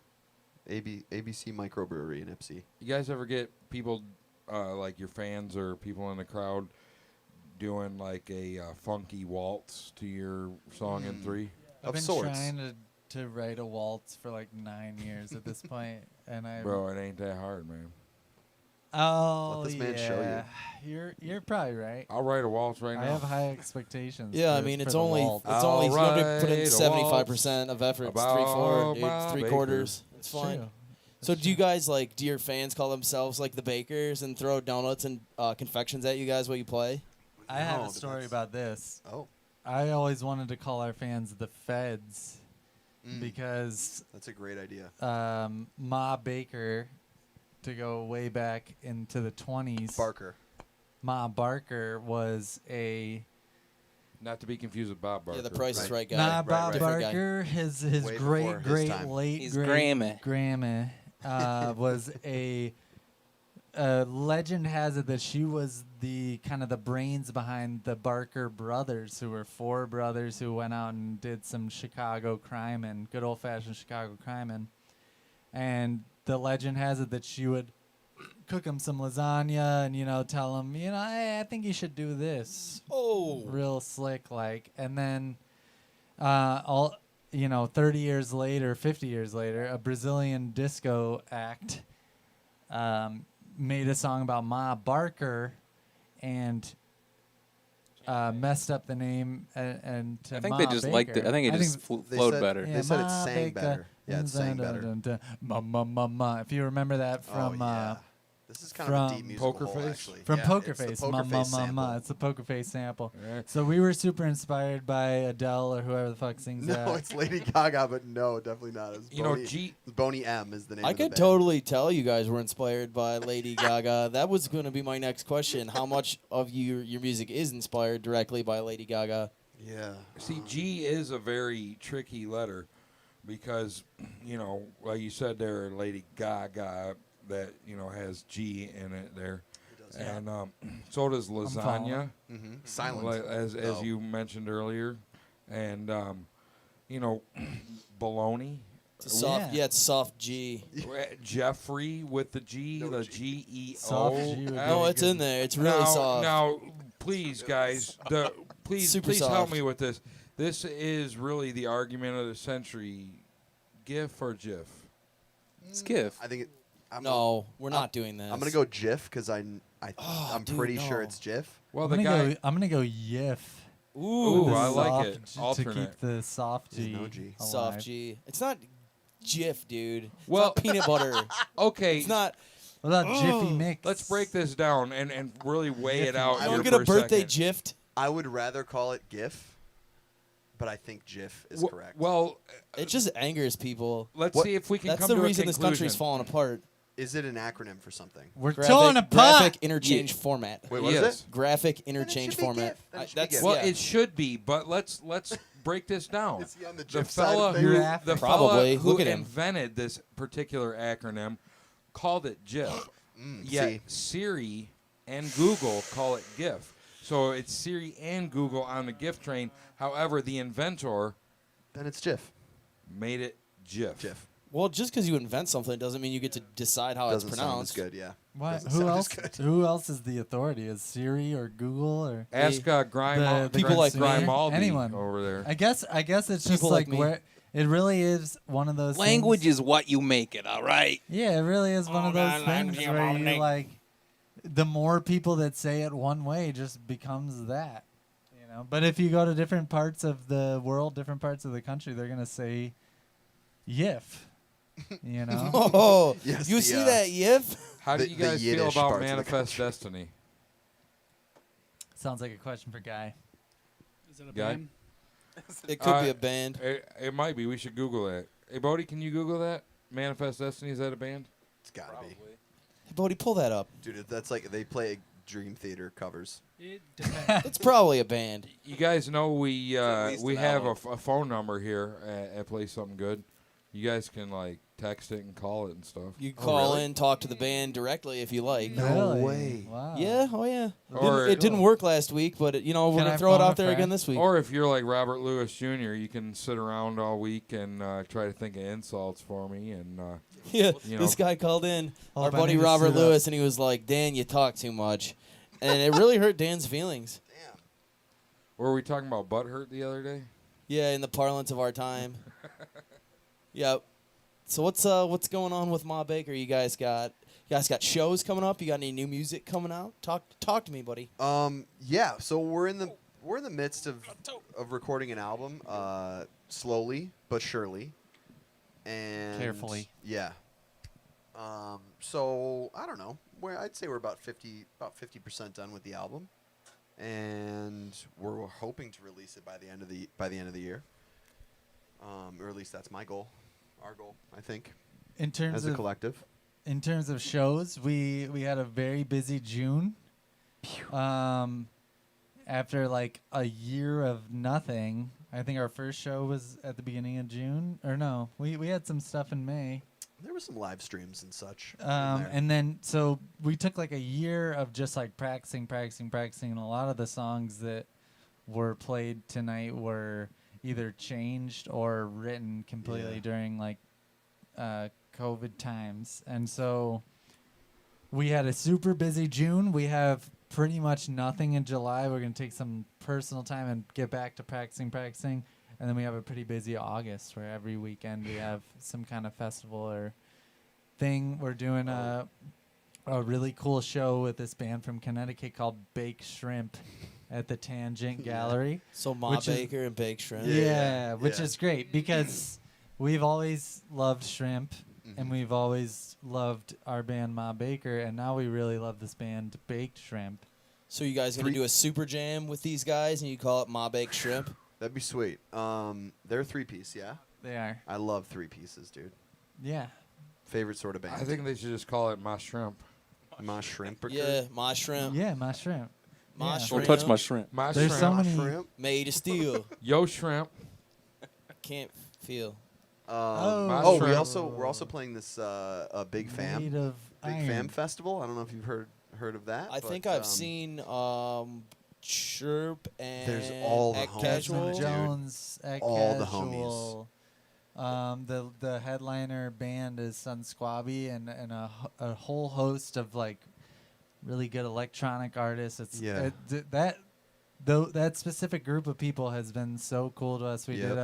ABC Microbrewery in Ipsy.
You guys ever get people, like your fans or people in the crowd, doing like a funky waltz to your song in 3?
I've
Of
been
sorts.
trying to write a waltz for like 9 years at this point, and I.
Bro, it ain't that hard, man.
Oh,
Let this man show
You're probably right.
I'll write a waltz right
I
now.
have high expectations.
Yeah, I
for-
mean
for
it's
the
only
waltz.
it's only you don't have to put in
Alright,
75% of effort. It's
about
3/4, dude.
Ma
It's 3
Baker.
quarters. It's
True.
fine.
That's
So do you
true.
guys like? Do your fans call themselves like the Bakers and throw donuts and confections at you guys while you play?
I have
No,
a
but
story
that's-
about this.
Oh,
I always wanted to call our fans the Feds because
that's a great idea.
Ma Baker, to go way back into the 20s,
Barker.
Ma Barker was a
Not to be confused with Bob Barker.
Yeah, the Price is
Right.
Right guy.
Nah,
right,
Bob
right.
Different guy.
Barker, his
Way before
great,
his
great,
time.
late,
He's
great
Grammy.
Grammy was a legend has it that she was the kind of the brains behind the Barker brothers, who were 4 brothers who went out and did some Chicago crime and good old fashioned Chicago crime and the legend has it that she would cook them some lasagna and tell them hey, I think you should do this
Oh,
real slick like, and then 30 years later, 50 years later, a Brazilian disco act made a song about Ma Barker and messed up the name and to
I think
Ma
they just liked it.
Baker.
I think it just
They
flowed
said-
better.
They said it
Ma
sang
Baker.
better. Yeah, it sang better.
Ma, ma, ma, ma. If you remember that from
oh, yeah. This is kind of a deep
from
musical
Poker
hole,
Face?
actually.
from
Yeah,
Poker
it's the
Face,
Poker
ma,
Face
ma, ma,
sample.
ma. It's the Poker Face sample.
Yeah.
So we were super inspired by Adele or whoever the fuck sings that.
No, it's Lady Gaga, but no, definitely not. It's
You know,
Boney,
G.
Boney M is the name
I
of the
could
band.
totally tell you guys were inspired by Lady Gaga. That was going to be my next question. How much of your music is inspired directly by Lady Gaga?
Yeah.
See, G is a very tricky letter because, like you said there, Lady Gaga, that, has G in it there. And so does lasagna,
Mm-hmm. Silent.
like, as
Oh.
you mentioned earlier. And, bologna.
It's a soft,
Yeah.
it's soft G.
Jeffrey with the G,
No
the
G.
G-E-O.
Soft G would be
No, it's in there. It's really
now,
soft.
Now, please, guys, please
Super
help
soft.
me with this. This is really the argument of the century. GIF or GIF?
Skiff.
I think
No, we're not doing this.
I'm gonna go GIF because I'm
dude,
pretty sure
no.
it's GIF.
Well,
I'm
the
gonna
guy.
go. I'm gonna go Yif.
Ooh,
The
I like
soft
it.
G- to
Alternate.
keep the soft
There's
G.
no G.
soft
alive.
G. It's not Jif, dude. It's
Well-
not peanut butter.
Okay,
It's not.
What about Jiffy Mix?
let's break this down and really weigh it out.
I
You
here
don't get
for
a birthday
second.
gift.
I would rather call it GIF, but I think GIF is correct.
Well,
It just angers people.
let's
What-
see if we can
That's
come
the
to
reason
a
this
conclusion.
country's falling apart.
Is it an acronym for something?
We're
Graphic,
towing a pot.
graphic interchange format.
Wait, what is
Yes.
it?
Graphic
it
interchange
should be
format.
GIF. Then it should be
That's
GIF.
Well,
yeah.
it should be, but let's break this down.
Is he on the
The
GIF side of
fella
things?
who
Graphic.
the
Probably.
fella who
Look at him.
invented this particular acronym called it GIF.
See,
Yet Siri and Google call it GIF. So it's Siri and Google on the GIF train. However, the inventor
Then it's GIF.
made it GIF.
GIF.
Well, just because you invent something doesn't mean you get to decide how
Doesn't
it's
sound as
pronounced.
good, yeah.
What?
Doesn't
Who
sound as
else?
good.
Who else is the authority? Is Siri or Google or
Ask
the
people like me.
Grimaldi
anyone
over there.
I guess it's just
People
like
like me.
where it really is one of those
Language
things,
is what you make it, all right?
yeah, it really is one of those things
language
where
is
you
what
like the more people that say it one way just becomes that, you know. But if you go to different parts of the world, different parts of the country, they're gonna say "yif," you know.
Oh,
Yes,
you
the,
see that yiff?
How do
the-
you
the
guys feel
Yiddish
about
parts of the
Manifest
country.
Destiny?
Sounds like a question for Guy.
Is it a
Guy?
band?
It could be a band.
It might be. We should Google that. Hey, Bodie, can you Google that? Manifest Destiny, is that a band?
It's gotta be.
Hey, Bodie, pull that up.
Dude, that's like they play Dream Theater covers.
It depends.
It's probably a band.
You guys know we
least
we
an
have
album.
a phone number here at Play Something Good. You guys can like text it and call it and stuff.
You
Oh,
call
really?
in, talk to the band directly if you like.
No
Really?
way.
Wow.
Yeah, oh yeah.
Or-
It didn't work last week, but we're
Can
gonna
I
throw it
phone a
out there again
friend?
this week.
Or if you're like Robert Lewis Jr., you can sit around all week and try to think of insults for me. And
Yeah,
you
this
know.
guy called in,
Hold
our
up, I
buddy
need to
Robert
suit up.
Lewis, and he was like, "Dan, you talk too much," and it really hurt Dan's feelings.
were we talking about butt hurt the other day?
Yeah, in the parlance of our time. Yep. So what's going on with Ma Baker? You guys got shows coming up? You got any new music coming out? Talk to me, buddy.
Yeah. So we're in the midst of recording an album, slowly but surely, and
Carefully.
Yeah. So I don't know. I'd say we're about 50% done with the album, and we're hoping to release it by the end of the year. Or at least that's my goal, our goal, I think,
In terms
as a
of
collective.
in terms of shows, we had a very busy June. After like a year of nothing, I think our first show was at the beginning of June. Or no, we had some stuff in May.
There were some live streams and such. in there.
And then so we took like a year of just like practicing, and a lot of the songs that were played tonight were either changed or written completely
Yeah.
during like COVID times. And so we had a super busy June. We have pretty much nothing in July. We're going to take some personal time and get back to practicing. And then we have a pretty busy August where every weekend we have some kind of festival or thing. We're doing a really cool show with this band from Connecticut called Bake Shrimp at the Tangent Gallery.
So Ma
Which is-
Baker and Bake Shrimp.
Yeah, which
Yeah.
is great because we've always loved shrimp and we've always loved our band Ma Baker, and now we really love this band Baked Shrimp.
So you guys gonna do a super jam with these guys, and you call it Ma Bake Shrimp?
That'd be sweet. They're a 3-piece, yeah?
They are.
I love 3 pieces, dude.
Yeah.
Favorite sort of band.
I think they should just call it My Shrimp.
Ma Shrimp.
Yeah, Ma Shrimp.
Yeah, Ma Shrimp.
Ma
Yeah.
Shrimp.
Don't touch my shrimp.
My
There's
Shrimp.
so
Ma
many.
Shrimp.
Made of steel.
Yo Shrimp.
Can't feel.
Oh,
Shrimp.
we're also playing this Big Fam.
Made of
Big
iron.
Fam Festival. I don't know if you've heard of that.
I
but,
think I've seen Chirp and
There's all the
Act
homies
Casual.
on it, dude.
Jones, Act
All the
Casual. The headliner band is Sun Squabby and a whole host of like really good electronic artists. It's
Yeah.
that specific group of people has been so cool to us. We
Yep.
did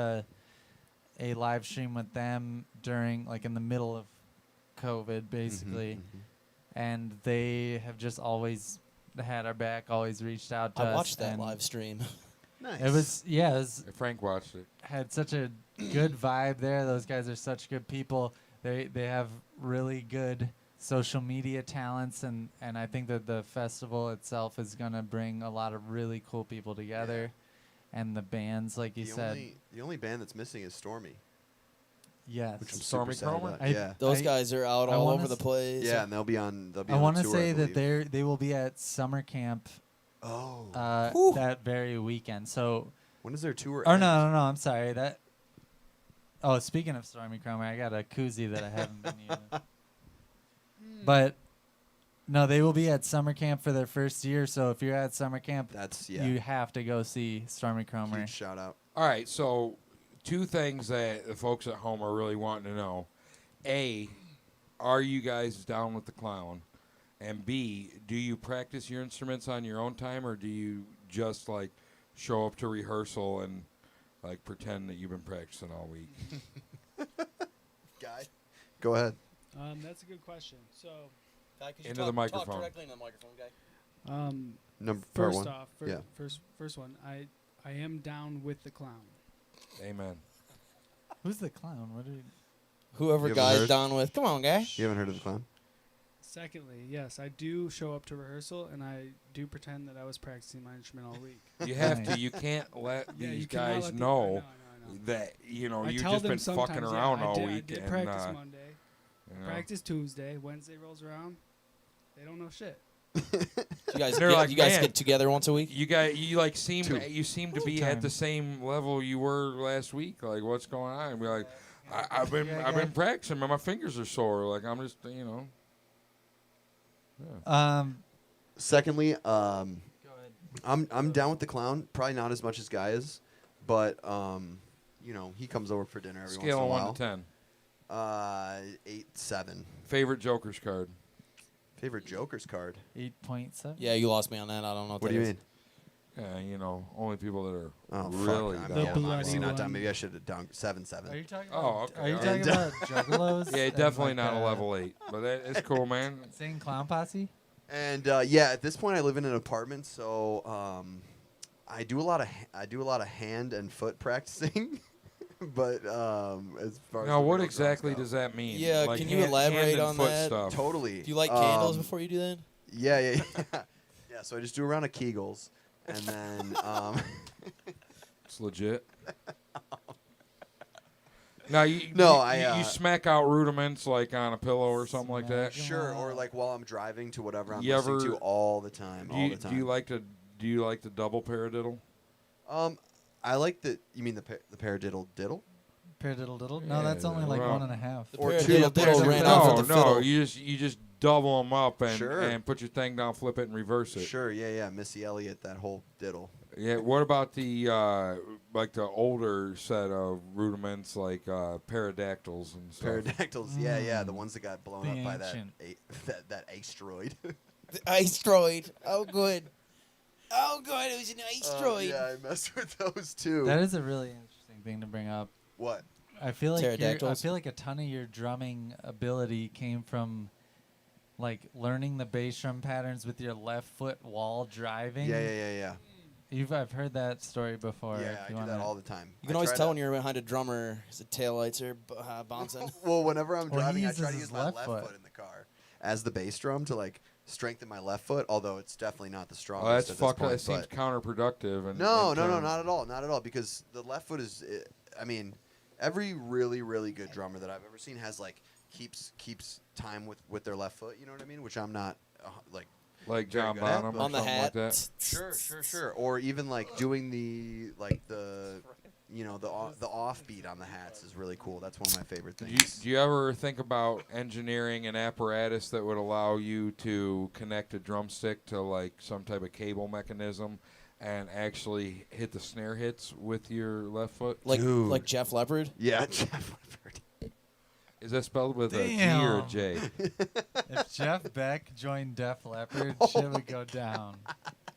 a live stream with them during like in the middle of COVID basically, and they have just always had our back, always reached out to us.
I watched that
and
live stream.
Nice.
It was
Frank watched it.
had such a good vibe there. Those guys are such good people. They have really good social media talents, and I think that the festival itself is gonna bring a lot of really cool people together. And the bands, like you said,
The only band that's missing is Stormy.
yes.
Which I'm
Stormy
super sad
Cromer?
about. Yeah.
Those
I-
guys are out
I
all
wanna
over the
s-
place.
Yeah, and they'll be on.
I want to
tour,
say
I
that
believe.
they will be at summer camp
Oh.
that very weekend. So,
When does their tour?
or
end?
no, I'm sorry. Oh, speaking of Stormy Cromer, I got a koozie that I haven't been using. But No, they will be at summer camp for their first year. So if you're at summer camp,
That's
you have to go see Stormy Cromer.
Huge shout out.
All right, so 2 things that the folks at home are really wanting to know. A, are you guys down with the clown? And B, do you practice your instruments on your own time, or do you just like show up to rehearsal and like pretend that you've been practicing all week?
Guy, go ahead.
That's a good question. So,
Into the microphone.
Talk directly into the microphone, guy.
Number
first
one.
off,
Yeah.
first one, I am down with the clown.
Amen.
Who's the clown? What are you?
Whoever
You haven't
guy's
heard?
down with. Come on, guy.
You haven't heard of the clown?
Secondly, yes, I do show up to rehearsal and I do pretend that I was practicing my instrument all week.
You have to. You can't let
Yeah,
these
you cannot
guys
let the-
know
I know.
that you've
I
just
tell
been
them
fucking
sometimes,
around
I
all
did,
week.
I did
and,
practice Monday.
you know.
Practice Tuesday. Wednesday rolls around. They don't know shit.
You guys,
They're like,
you guys
"Man,
get together once a week?
You seem to be at the same level you were last week. Like, what's going on? And be like, I've been practicing, but my fingers are sore. Like, I'm just, Yeah.
Secondly, I'm down with the clown. Probably not as much as Guy is, but he comes over for dinner every
Scale of
once in a
1
while.
to 10.
8, 7.
Favorite Joker's card.
Favorite Joker's card.
8.7.
Yeah, you lost me on that. I don't know
What do you mean?
Yeah, only people that are
Oh,
really
fuck.
down.
I'm obviously not down. Maybe I should have done 7, 7.
Are you talking
Oh,
about?
okay.
Are you
all
talking
right.
about juggalos?
Yeah,
and
definitely
like,
not a level 8, but it's cool, man.
Sing clown posse.
And at this point I live in an apartment, so I do a lot of hand and foot practicing. But as far
Now,
as
what exactly does that mean?
Yeah,
Like
can you
hand
elaborate
and
on
foot
that?
Stuff.
Totally.
Do you light candles before you do that?
Yeah. Yeah, so I just do a round of Kegels, and then
It's legit. Now you smack out rudiments like on a pillow or something like that.
Sure, or like while I'm driving to whatever I'm
You
listening
ever-
to all the time.
Do you like to double paradiddle?
I like the. You mean the paradiddle diddle?
Paradiddle diddle. No, that's only like
well,
1.5.
Or
Paradiddle
two.
diddle ran off with the
No,
fiddle.
you just double them up and
Sure.
and put your thing down, flip it, and reverse it.
Sure, yeah. Missy Elliott, that whole diddle.
Yeah. What about the like the older set of rudiments like pterodactyls and stuff?
Pterodactyls, yeah. The ones that got blown
The
up by
ancient.
that asteroid.
The asteroid. Oh, good. Oh, good. It was an asteroid.
Yeah, I messed with those too.
That is a really interesting thing to bring up.
What?
I feel like
Pterodactyls.
a ton of your drumming ability came from like learning the bass drum patterns with your left foot while driving.
Yeah.
I've heard that story before.
Yeah,
if
I
you
do
wanna-
that all the time.
You can
I
always
try
tell
to-
when you're behind a drummer. The taillights are bouncing.
Well, whenever I'm
Well, he
driving, I try to
uses
use
his
my
left
left
foot.
foot in the car as the bass drum to like strengthen my left foot. Although it's definitely not the strongest.
Oh, that's
at this
fucked.
point,
That seems
but-
counterproductive. And
No,
in
not
turn-
at all. Because the left foot is. I mean, every really, really good drummer that I've ever seen has like keeps time with their left foot. You know what I mean? Which I'm not like.
like
very
John
good at,
Bonham
but-
or
On the
something
hat.
like that.
Sure. Or even like doing the the offbeat on the hats is really cool. That's one of my favorite things.
Do you ever think about engineering an apparatus that would allow you to connect a drumstick to like some type of cable mechanism and actually hit the snare hits with your left foot?
Like Jeff Leppard?
Yeah, Jeff Leppard.
Is that spelled with a G or a J?
If Jeff Beck joined Def Leppard, shit would go down.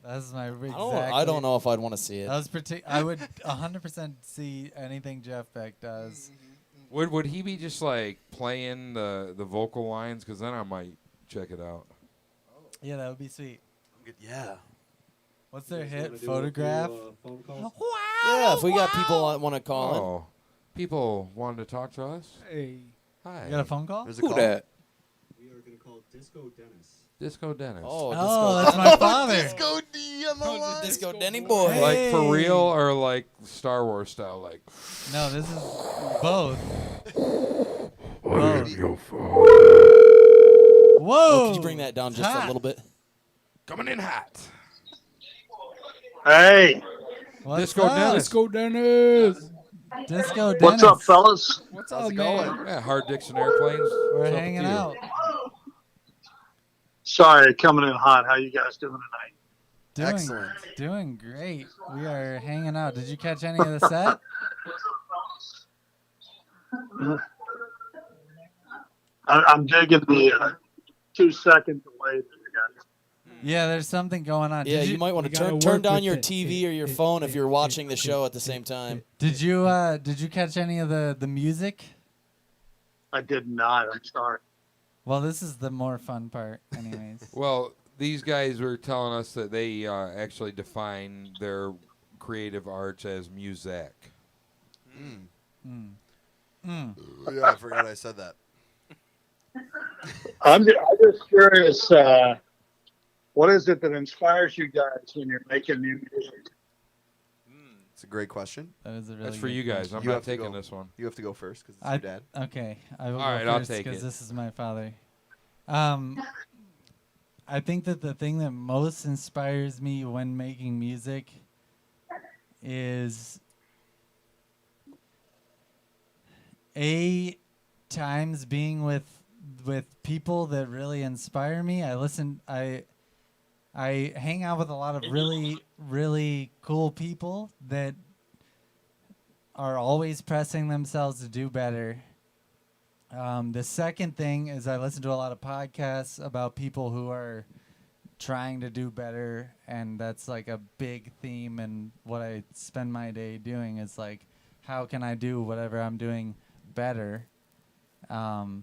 That's my exact.
I don't know if I'd want to see it.
That was I would 100% see anything Jeff Beck does.
Would he be just like playing the vocal lines? Because then I might check it out.
Yeah, that would be sweet.
Yeah.
What's their hit? Photograph.
Yeah, if we got people that want to call in.
Oh, people wanted to talk to us.
Hey.
Hi.
You got a phone call?
There's a
Who
call.
that?
We are going to call Disco Dennis.
Disco Dennis.
Oh, that's my father.
Disco D on the line.
Disco Denny boy.
Hey.
Like for real or like Star Wars style? Like.
No, this is both.
Your
Whoa!
Oh, could you bring that down just a little bit?
Coming in hot.
Hey,
What's
Disco
up?
Dennis.
Disco Dennis.
Disco Dennis.
what's up, fellas?
What's
How's
up,
it
man?
going?
Yeah, hard dicks and airplanes.
We're
What's up
hanging
with you?
out.
Sorry, coming in hot. How you guys doing tonight?
Doing great. We are hanging out. Did you catch any of the set?
I'm digging the 2 second delay there, guys.
Yeah, there's something going on.
Yeah,
Did
you might want to turn down your TV or your phone if you're watching the show at the same time.
Did you catch any of the music?
I did not. I'm sorry.
Well, this is the more fun part, anyways.
Well, these guys were telling us that they actually define their creative arts as music.
Yeah, I forgot I said that.
I'm just curious. What is it that inspires you guys when you're making new music?
It's a great question.
That is a really
That's for
good
you guys.
question.
I'm
You
not
have to
taking
go-
this one.
You have to go first because it's your dad.
Okay, I will
All right,
go
I'll
first
take
because
it.
this is my father. I think that the thing that most inspires me when making music is times being with people that really inspire me. I hang out with a lot of really cool people that are always pressing themselves to do better. The second thing is I listen to a lot of podcasts about people who are trying to do better, and that's like a big theme, and what I spend my day doing is like, how can I do whatever I'm doing better? And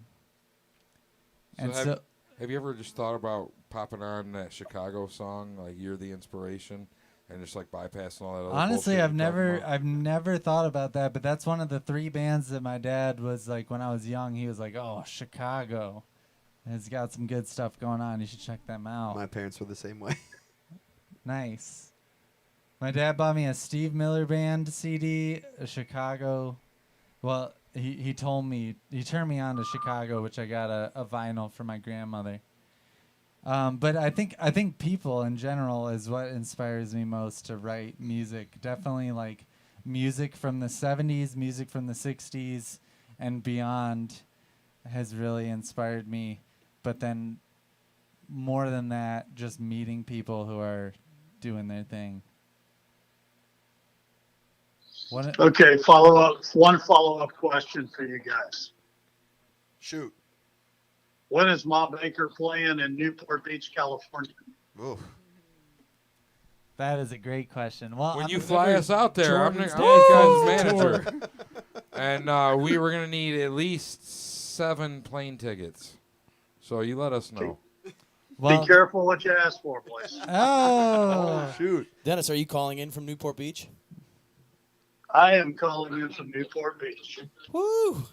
have you ever just thought about popping on that Chicago song, like "You're the Inspiration," and just like bypassing all that other
honestly,
bullshit
I've
you're talking about?
I've never thought about that, but that's one of the 3 bands that my dad was like, when I was young, he was like, oh, Chicago. It's got some good stuff going on. You should check them out.
My parents were the same way.
Nice. My dad bought me a Steve Miller Band CD, a Chicago. Well, he told me, he turned me on to Chicago, which I got a vinyl for my grandmother. But I think people in general is what inspires me most to write music. Definitely like music from the 70s, music from the 60s, and beyond has really inspired me. But then more than that, just meeting people who are doing their thing.
Okay, one follow-up question for you guys.
Shoot.
When is Ma Baker playing in Newport Beach, California?
Oof.
That is a great question. Well,
When
I'm
you fly us out there, I'm
Jordan's
the
Day
guy's
tour.
manager. And we were going to need at least 7 plane tickets. So you let us know.
Be careful what you ask for, boys.
Oh.
Shoot.
Dennis, are you calling in from Newport Beach?
I am calling in from Newport Beach.
Woo!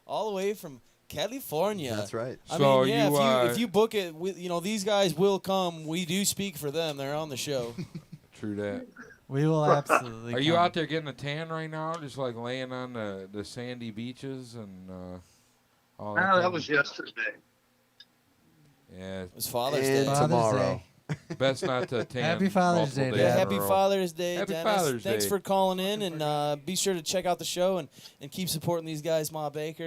All the way from California.
That's right.
I
So
mean, yeah,
you,
if you book it, these guys will come. We do speak for them. They're on the show.
True that.
We will absolutely.
Are you
come.
out there getting a tan right now? Just like laying on the sandy beaches and all that?
No,
kind
that
of-
was yesterday.
Yeah.
It's Father's
And
Day.
tomorrow.
Best not to tan.
Happy Father's
multiple
Day,
days
Yeah,
Dad.
in a
happy
row.
Father's Day,
Happy
Dennis.
Father's
Thanks
Day.
for calling in, and be sure to check out the show and keep supporting these guys, Ma Baker,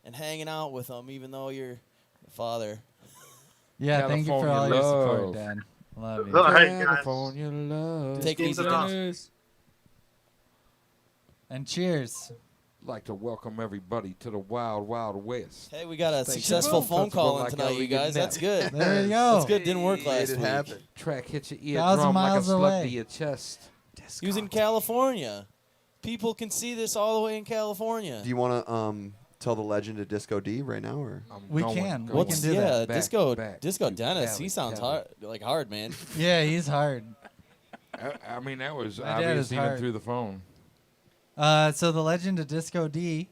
and hanging out with them, even though you're the father.
Yeah, thank you for all
California
your support,
love.
Dad. Love you.
All right, guys.
California love.
Take it easy, Dennis.
And cheers.
Like to welcome everybody to the Wild Wild West.
Hey, we got a
Thank you.
successful phone call in
Like
tonight,
how
you
we get
guys. That's good.
There you go.
That's good. Didn't work
Made
last
it
week.
happen.
Track hits your
1,000
eardrum like a
miles
slug
away.
to your chest.
He was in California. People can see this all the way in California.
Do you want to tell the legend of Disco D right now, or
I'm
We
going,
can.
going
We can do that.
back,
Disco
back
Disco
to
Dennis.
Cali,
He sounds
Cali.
hard, man.
Yeah, he's hard.
I mean, that was
My dad
obvious
is
even
hard.
through the phone.
So the legend of Disco D,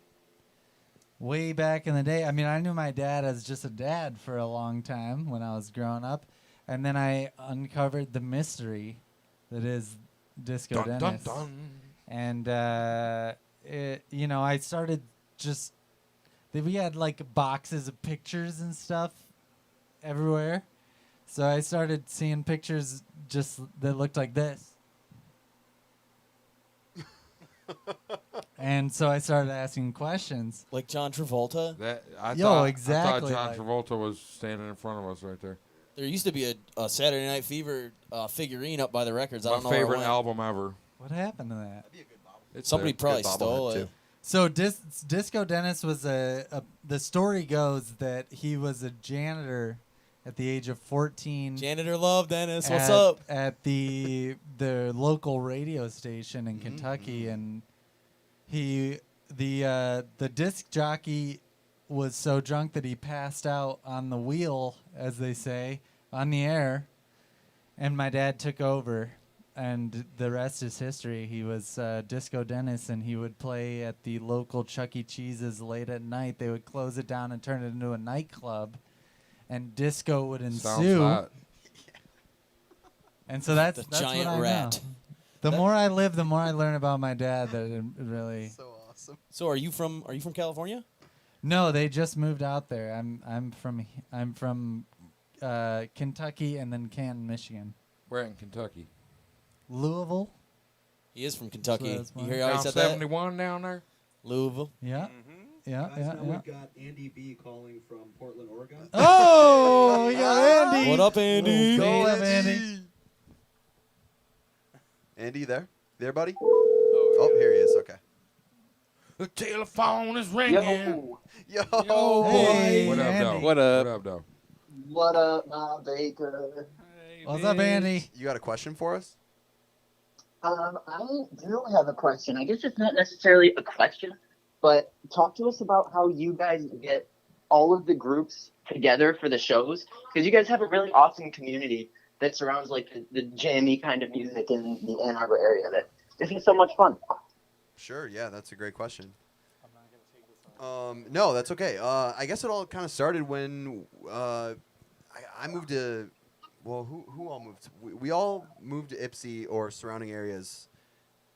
way back in the day. I mean, I knew my dad as just a dad for a long time when I was growing up, and then I uncovered the mystery that is Disco
Dun, dun,
Dennis.
dun.
And I started just. We had like boxes of pictures and stuff everywhere, so I started seeing pictures just that looked like this. And so I started asking questions.
Like John Travolta.
I
Yo,
thought,
exactly
I thought
like-
John Travolta was standing in front of us right there.
There used to be a Saturday Night Fever figurine up by the records. I
My
don't know where it
favorite
went.
album ever.
What happened to that?
Somebody probably
Good bobblehead,
stole
too.
it.
So Disco Dennis was the story goes that he was a janitor at the age of 14.
Janitor Love Dennis, what's
at,
up?
At the local radio station in Kentucky, and the disc jockey was so drunk that he passed out on the wheel, as they say, on the air, and my dad took over. And the rest is history. He was Disco Dennis, and he would play at the local Chuck E. Cheese's late at night. They would close it down and turn it into a nightclub, and disco would
Sounds
ensue.
hot.
And so that's
giant
what I
rat.
know. The more I live, the more I learn about my dad. That it really.
So awesome.
So are you from California?
No, they just moved out there. I'm from Kentucky and then Canton, Michigan.
Where in Kentucky?
Louisville.
He is from Kentucky.
That's
You
why.
hear how he
Down
said
71 down there?
that? Louisville.
Yeah. Yeah,
Guys,
yeah,
now
yeah.
we've got Andy B calling from Portland, Oregon.
Oh, we got Andy.
What up, Andy?
Go up, Andy.
Andy, you there? There, buddy? Oh, here he is. Okay.
The telephone is ringing.
Yo.
Hey,
What up,
Andy.
though?
What up?
What up, though?
What up, my Baker?
What's up, Andy?
You got a question for us?
I do have a question. I guess it's not necessarily a question, but talk to us about how you guys get all of the groups together for the shows, because you guys have a really awesome community that surrounds like the jammy kind of music in the Ann Arbor area. That this is so much fun.
Sure, yeah, that's a great question. No, that's okay. I guess it all kind of started when I moved to. Well, who all moved? We all moved to Ypsi or surrounding areas,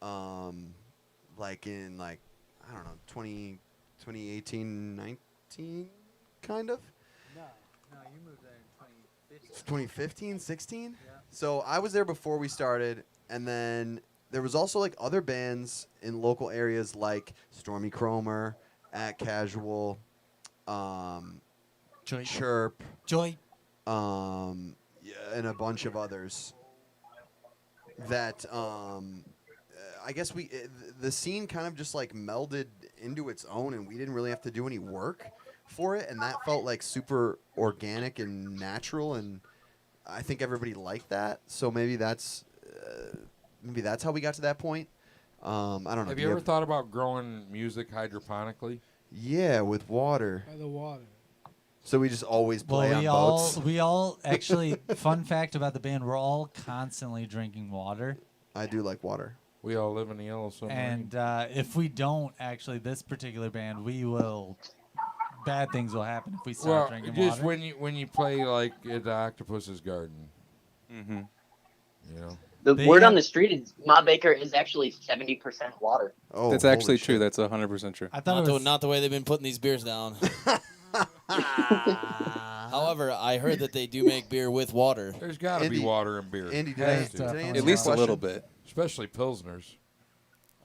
like in I don't know, 2018, 19, kind of.
No, you moved there in
2015, 16? Yeah. So I was there before we started, and then there was also like other bands in local areas like Stormy Cromer, At Casual,
Joy.
Chirp,
Joy.
and a bunch of others that I guess the scene kind of just like melded into its own, and we didn't really have to do any work for it, and that felt like super organic and natural, and I think everybody liked that. So maybe that's how we got to that point. I don't know.
Have you ever thought about growing music hydroponically?
Yeah, with water.
By the water.
So we just always play on boats.
We all actually. Fun fact about the band: we're all constantly drinking water.
I do like water.
We all live in the Yellow Submarine.
And if we don't, actually, this particular band, we will. Bad things will happen if we start drinking
just
water.
when you play like at the Octopus's Garden.
Mm-hmm.
You know.
The word on the street is Ma Baker is actually 70% water.
Oh,
that's actually true. That's 100% true.
I thought
Not the way they've been putting these beers down. However, I heard that they do make beer with water.
There's got to be water in beer.
Andy, did I answer
At least a
your
little
question?
bit.
Especially Pilsners.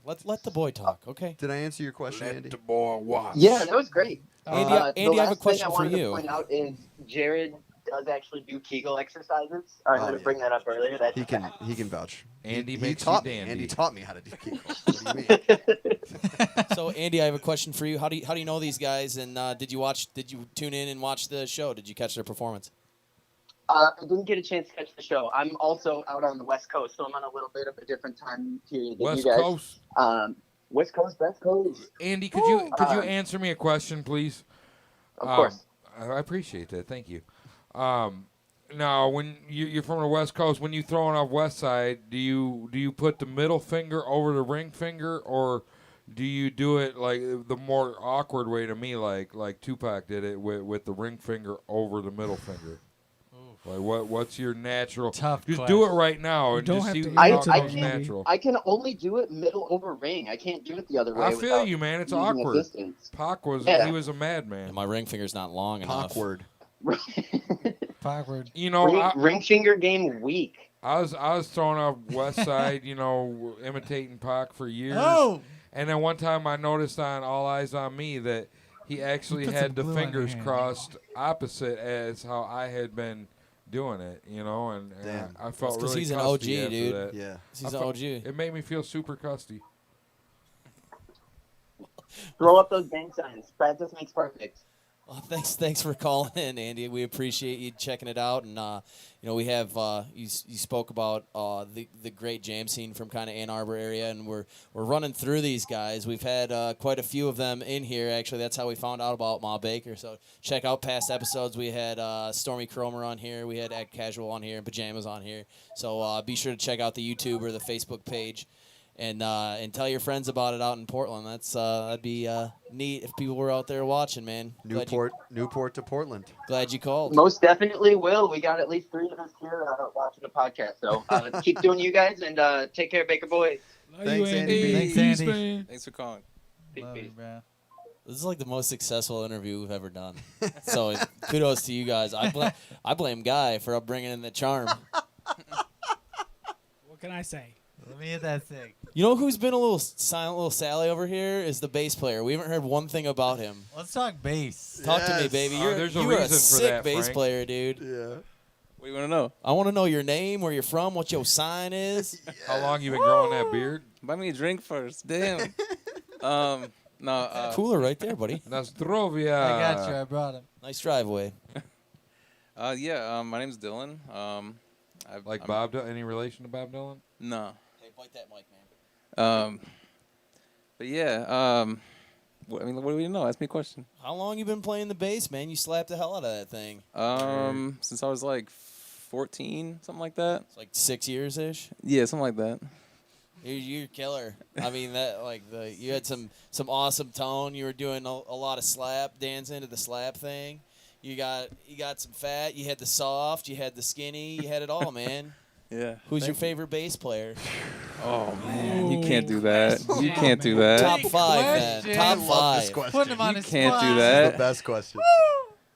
Let the boy talk, okay?
Did I answer your question,
Let
Andy?
the boy watch.
Yeah, that was great.
Andy,
the
Andy, I have a
last thing
question
I
for
wanted
you.
to point out is Jared does actually do Kegel exercises. I wanted to bring that up earlier. That's
He can vouch.
Andy
he
makes
taught
you
me.
dandy.
Andy taught me how to do Kegel. What do you mean?
So, Andy, I have a question for you. How do you know these guys? And did you tune in and watch the show? Did you catch their performance?
I didn't get a chance to catch the show. I'm also out on the West Coast, so I'm on a little bit of a different time period than
West
you guys.
Coast.
West Coast, West Coast.
Andy, could you answer me a question, please?
Of course.
I appreciate that. Thank you. Now, when you're from the West Coast, when you throwing off West Side, do you put the middle finger over the ring finger, or do you do it like the more awkward way to me, like Tupac did it with the ring finger over the middle finger? Like what's your natural?
Tough
Just
question.
do it right now and
don't
just
have
see
to
how
answer
it comes
that, Andy.
natural.
I can only do it middle over ring. I can't do it the other way.
I feel you, man. It's
using
awkward.
assistance.
Pac was
Yeah.
he was a madman.
And my ring finger's not long enough.
Awkward.
Awkward.
You know,
ring finger game weak.
I was throwing off West Side, imitating Pac for years.
Oh!
And then one time I noticed on All Eyes on Me that he actually
Put
had
some
the
glue on your
fingers
hand.
crossed opposite as how I had been doing it, you know, and
Damn.
I felt
It's 'cause
really
he's an
custy
OG,
after
dude.
that.
Yeah.
He's
I
an
felt-
OG.
It made me feel super custy.
Throw up those gang signs. Practice makes perfect.
Well, thanks for calling in, Andy. We appreciate you checking it out, and we have you spoke about the great jam scene from kind of Ann Arbor area, and we're running through these guys. We've had quite a few of them in here. Actually, that's how we found out about Ma Baker. So check out past episodes. We had Stormy Cromer on here. We had Act Casual on here, and Pajamas on here. So be sure to check out the YouTube or the Facebook page. And tell your friends about it out in Portland. That'd be neat if people were out there watching, man.
Newport to Portland.
Glad you called.
Most definitely will. We got at least 3 of us here watching the podcast. So keep doing you guys, and take care, Baker boys.
Thanks, Andy.
Thanks,
Peace,
Andy.
man.
Thanks for calling.
Love you, bro.
This is like the most successful interview we've ever done. So kudos to you guys. I blame Guy for bringing in the charm.
What can I say?
Let me hit that thing.
You know who's been a little silent, little Sally over here is the bass player. We haven't heard one thing about him.
Let's talk bass.
Talk to me, baby.
There's a
you are a
reason for
sick
that,
bass
Frank.
player, dude.
Yeah.
What do you want to know?
I want to know your name, where you're from, what your sign is.
How long you been growing that beard?
Buy me a drink first. Damn. No.
Cooler right there, buddy.
Nastrovia.
I got you. I brought him.
Nice driveway.
My name's Dylan.
Like Bob Dylan? Any relation to Bob Dylan?
No.
Hey, bite that mic, man.
But yeah. What do we know? Ask me a question.
How long you been playing the bass, man? You slapped the hell out of that thing.
Since I was like 14, something like that.
It's like 6 years ish.
Yeah, something like that.
You're killer. I mean that you had some awesome tone. You were doing a lot of slap dancing to the slap thing. You got some fat. You had the soft. You had the skinny. You had it all, man.
Yeah.
Who's your favorite bass player?
Oh man, you can't do that. You can't do that.
Top 5, man. Top 5.
Putting him on
You
his
can't
spot.
do
This is
that.
the best question.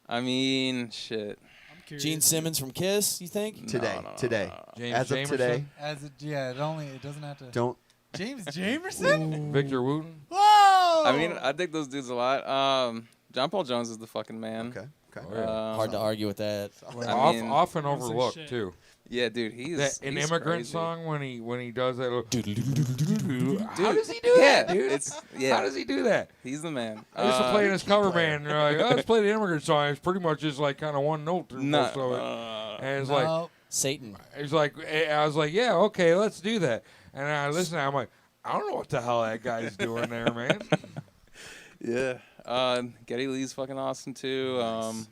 I mean, shit.
I'm curious.
Gene Simmons from Kiss, you think?
Today.
No.
Today.
James
As of
Jamerson?
today.
It doesn't have to.
Don't.
James Jamerson?
Victor Wooten?
Whoa!
I mean, I dig those dudes a lot. John Paul Jones is the fucking man.
Okay. Okay.
Oh, yeah.
Hard to argue with that.
I mean,
Often
Don't say
overlooked,
shit.
too.
yeah, dude, he's
An
he's
immigrant
crazy.
song when he does that little how
Dude,
does he do
yeah,
that, dude?
yeah.
How does he do that?
He's the man.
I used to play in his cover band, and they're like, let's play the immigrant song. It's pretty much just like kind of one note through most of it. And it's like,
No.
Satan.
it's like, I was like, yeah, okay, let's do that. And I listen, I'm like, I don't know what the hell that guy's doing there, man.
Yeah. Geddy Lee's fucking awesome too.
Nice.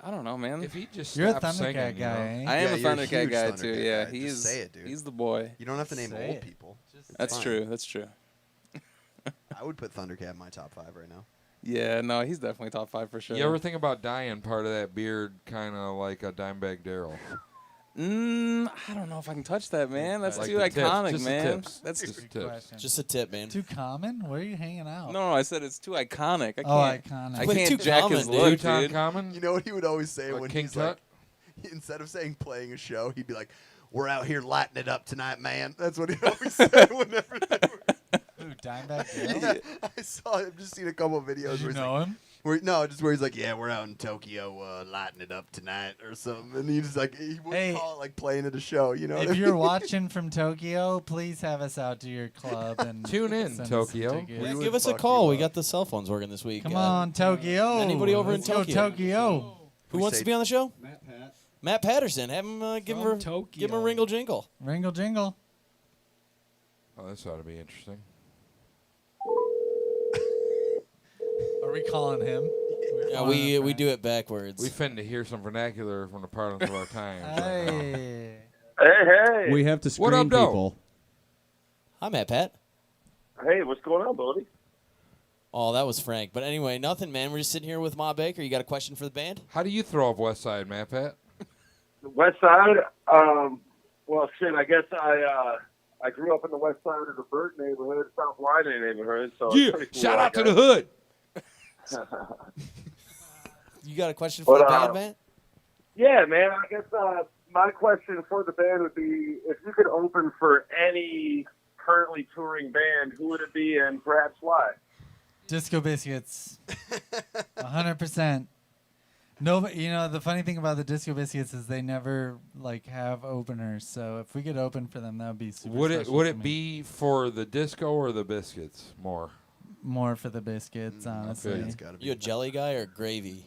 I don't know, man.
If he just
You're a
stopped singing,
Thundercat
you
guy,
know?
ain't
I
you?
am a
you're
Thundercat
huge
guy
Thundercat
too. Yeah,
guy.
he's
Just say it, dude.
He's the boy.
You don't have to name
Say
old
it.
people.
That's
fine.
true. That's true.
I would put Thundercat in my top 5 right now.
Yeah, no, he's definitely top 5 for sure.
You ever think about dyeing part of that beard kind of like a Dimebag Darrell?
I don't know if I can touch that, man. That's
Like
too
the tips,
quick,
just the
man.
tips.
That's
Just
just,
the tips.
Question.
Just a tip, man.
Too common? Where are you hanging out?
no. I said it's too iconic. I can't.
Oh, iconic.
I
But
can't
too
jack
common,
his
dude.
look,
Newtown
dude.
Common?
You know what he would always say
Like
when
King
he's like,
Tut?
instead of saying playing a show, he'd be like, "We're out here lighting it up tonight, man." That's what he always said whenever they were.
Ooh, Dimebag Darrell?
Yeah, I saw. I've just seen a couple of videos
Did you
where he's
know
like,
him?
just where he's like, "Yeah, we're out in Tokyo, lighting it up tonight," or something. And he just like he wouldn't
Hey,
call it like playing at a show. You know, what I
If you're
mean?
watching from Tokyo, please have us out to your club and
Tune in,
send us some
Tokyo.
tickets.
We
Yeah,
would
give us a
fuck
call.
you
We
up.
got the cell phones working this week.
Come on, Tokyo.
Anybody over in
Let's go
Tokyo?
Tokyo.
Who
We
wants
say-
to be on the show?
Matt Pat.
Matt Patterson. Have him give him
From
a
Tokyo.
give him a ringle jingle.
Ringle jingle.
Oh, this ought to be interesting.
Are we calling him?
Yeah, we do it backwards.
We finna hear some vernacular from the parlance of our time.
Hey.
Hey.
We have to screen
What up, though?
people.
Hi, Matt Pat.
Hey, what's going on, buddy?
Oh, that was Frank. But anyway, nothing, man. We're just sitting here with Ma Baker. You got a question for the band?
How do you throw up West Side, Matt Pat?
The West Side. Well, shit. I guess I grew up in the West Side of the Burt neighborhood, South Lydon neighborhood. So it's
Yeah,
pretty cool,
shout
I
out to the
guess.
hood.
You got a question for the band, Matt?
Yeah, man. I guess my question for the band would be, if you could open for any currently touring band, who would it be, and perhaps why?
Disco Biscuits. 100%. No, but the funny thing about the Disco Biscuits is they never have openers. So if we could open for them, that would be super special
Would
to
it
me.
be for the disco or the biscuits more?
More for the biscuits, honestly.
It's gotta be.
You a jelly guy or gravy?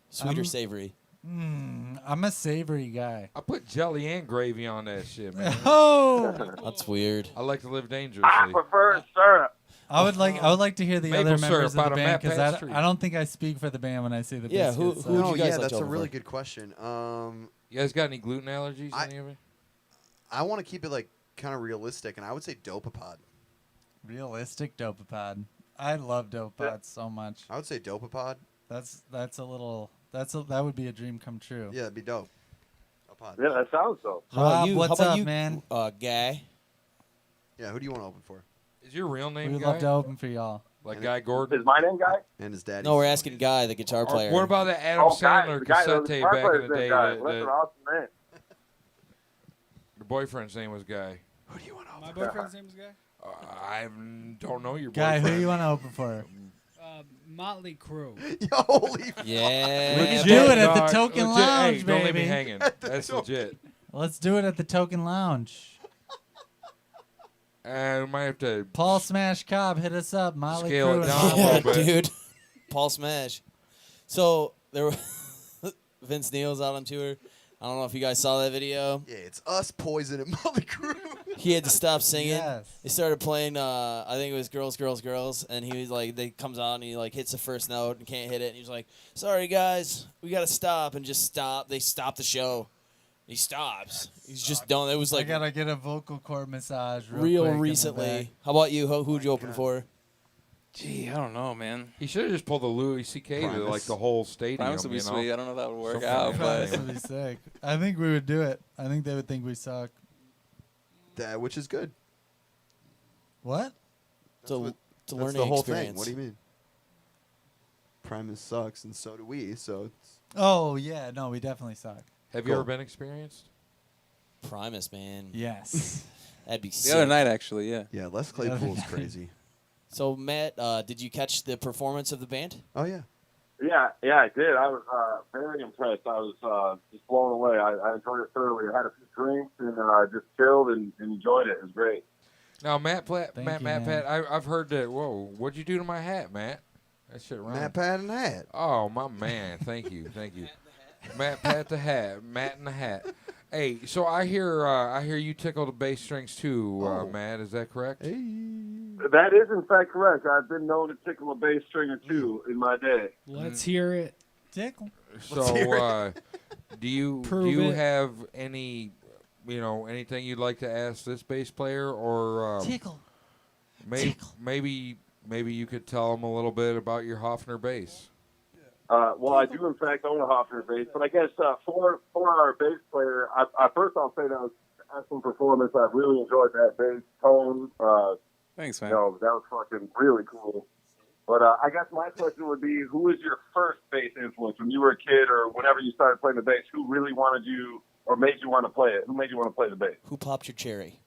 Sweet or savory?
I'm a savory guy.
I put jelly and gravy on that shit, man.
Oh,
That's weird.
I like to live dangerously.
I prefer syrup.
I would like to hear the
Maple
other members
syrup
of
out
the
of
band
Matt Pat's tree.
I don't think I speak for the band when I say the
Yeah, who-
biscuits.
who would
Oh
you guys
yeah,
like
that's
to
a
open
really
for?
good question.
You guys got any gluten allergies? Any of it?
I want to keep it kind of realistic, and I would say Dopapod.
Realistic Dopapod. I love Dopapod so much.
I would say Dopapod.
That would be a dream come true.
Yeah, it'd be dope. Dopapod.
Yeah, that sounds dope.
Rob,
you?
what's
How about
up,
you,
man?
Guy?
Yeah, who do you want to open for?
Is your real
We
name
would
Guy?
love to open for y'all.
Like Guy Gordon?
Is my name Guy?
And his daddy.
No, we're asking Guy, the guitar player.
What about that Adam
Guy,
Sandler
the guy,
cassette
the
tape
guitar
back in
player's
the
name
day?
Guy.
That,
That's an
that
awesome name.
your boyfriend's name was Guy.
Who do you want to
My
open
boyfriend's name is Guy.
I don't know your
Guy,
boyfriend.
who you want to open for?
Motley Crue.
Yo, holy
Yeah.
We can
Legit,
do it at
dog.
the Token
Legit.
Lounge,
Hey, don't leave me
baby.
hanging. That's legit.
Let's do it at the Token Lounge.
And we might have to
Paul Smash Cobb, hit us up. Molly
Scale it
Crew.
down a
Yeah,
little bit.
dude. Paul Smash. So there were Vince Neil's out on tour. I don't know if you guys saw that video.
Yeah, it's us, Poison, and Motley Crue.
He had to stop singing.
Yes.
They started playing. I think it was "Girls, Girls, Girls," and he was like, "They comes out and he hits the first note and can't hit it." And he was like, "Sorry guys, we gotta stop," and just stop. They stopped the show. He stops. He's just done. It was
I
like
gotta get a vocal cord massage
real
quick in the
recently.
back.
How about you? Who'd you open for?
Gee, I don't know, man.
He should have just pulled the Louis C.K. to
Primus.
the whole stadium.
Primus would be
you know?
sweet. I don't know if that would work
Something
out,
like
but
This would be sick. I think we would do it. I think they would think we suck.
That which is good.
What?
It's a
That's
learning
the whole
experience.
thing. What do you mean? Primus sucks, and so do we. So it's
Oh yeah, no, we definitely suck.
Have you ever been experienced?
Primus, man.
Yes.
That'd be
the
sick.
other night actually, yeah.
yeah. Les Claypool's crazy.
So Matt, did you catch the performance of the band?
Oh yeah.
Yeah, I did. I was very impressed. I was just blown away. I enjoyed it thoroughly. I had a few drinks and just chilled and enjoyed it. It was great.
Now, Matt
Thank you,
Pat,
man.
I've heard that. Whoa, what'd you do to my hat, Matt? That shit rhymes.
Matt Pat and Hat.
Oh, my man. Thank you. Matt Pat the hat. Matt in the hat. Hey, so I hear you tickle the bass strings too, Matt. Is that correct?
Hey.
That is, in fact, correct. I've been known to tickle a bass string or two in my day.
Let's hear it.
Tickle.
So, do you
Prove it.
have any, anything you'd like to ask this bass player, or
Tickle.
maybe you could tell him a little bit about your Hofner bass?
Well, I do, in fact, own a Hofner bass, but I guess for our bass player, first I'll say that was an excellent performance. I really enjoyed that bass tone.
Thanks, man.
That was fucking really cool. But I guess my question would be, who was your first bass influence when you were a kid or whenever you started playing the bass? Who really wanted you or made you want to play it? Who made you want to play the bass?
Who popped your cherry?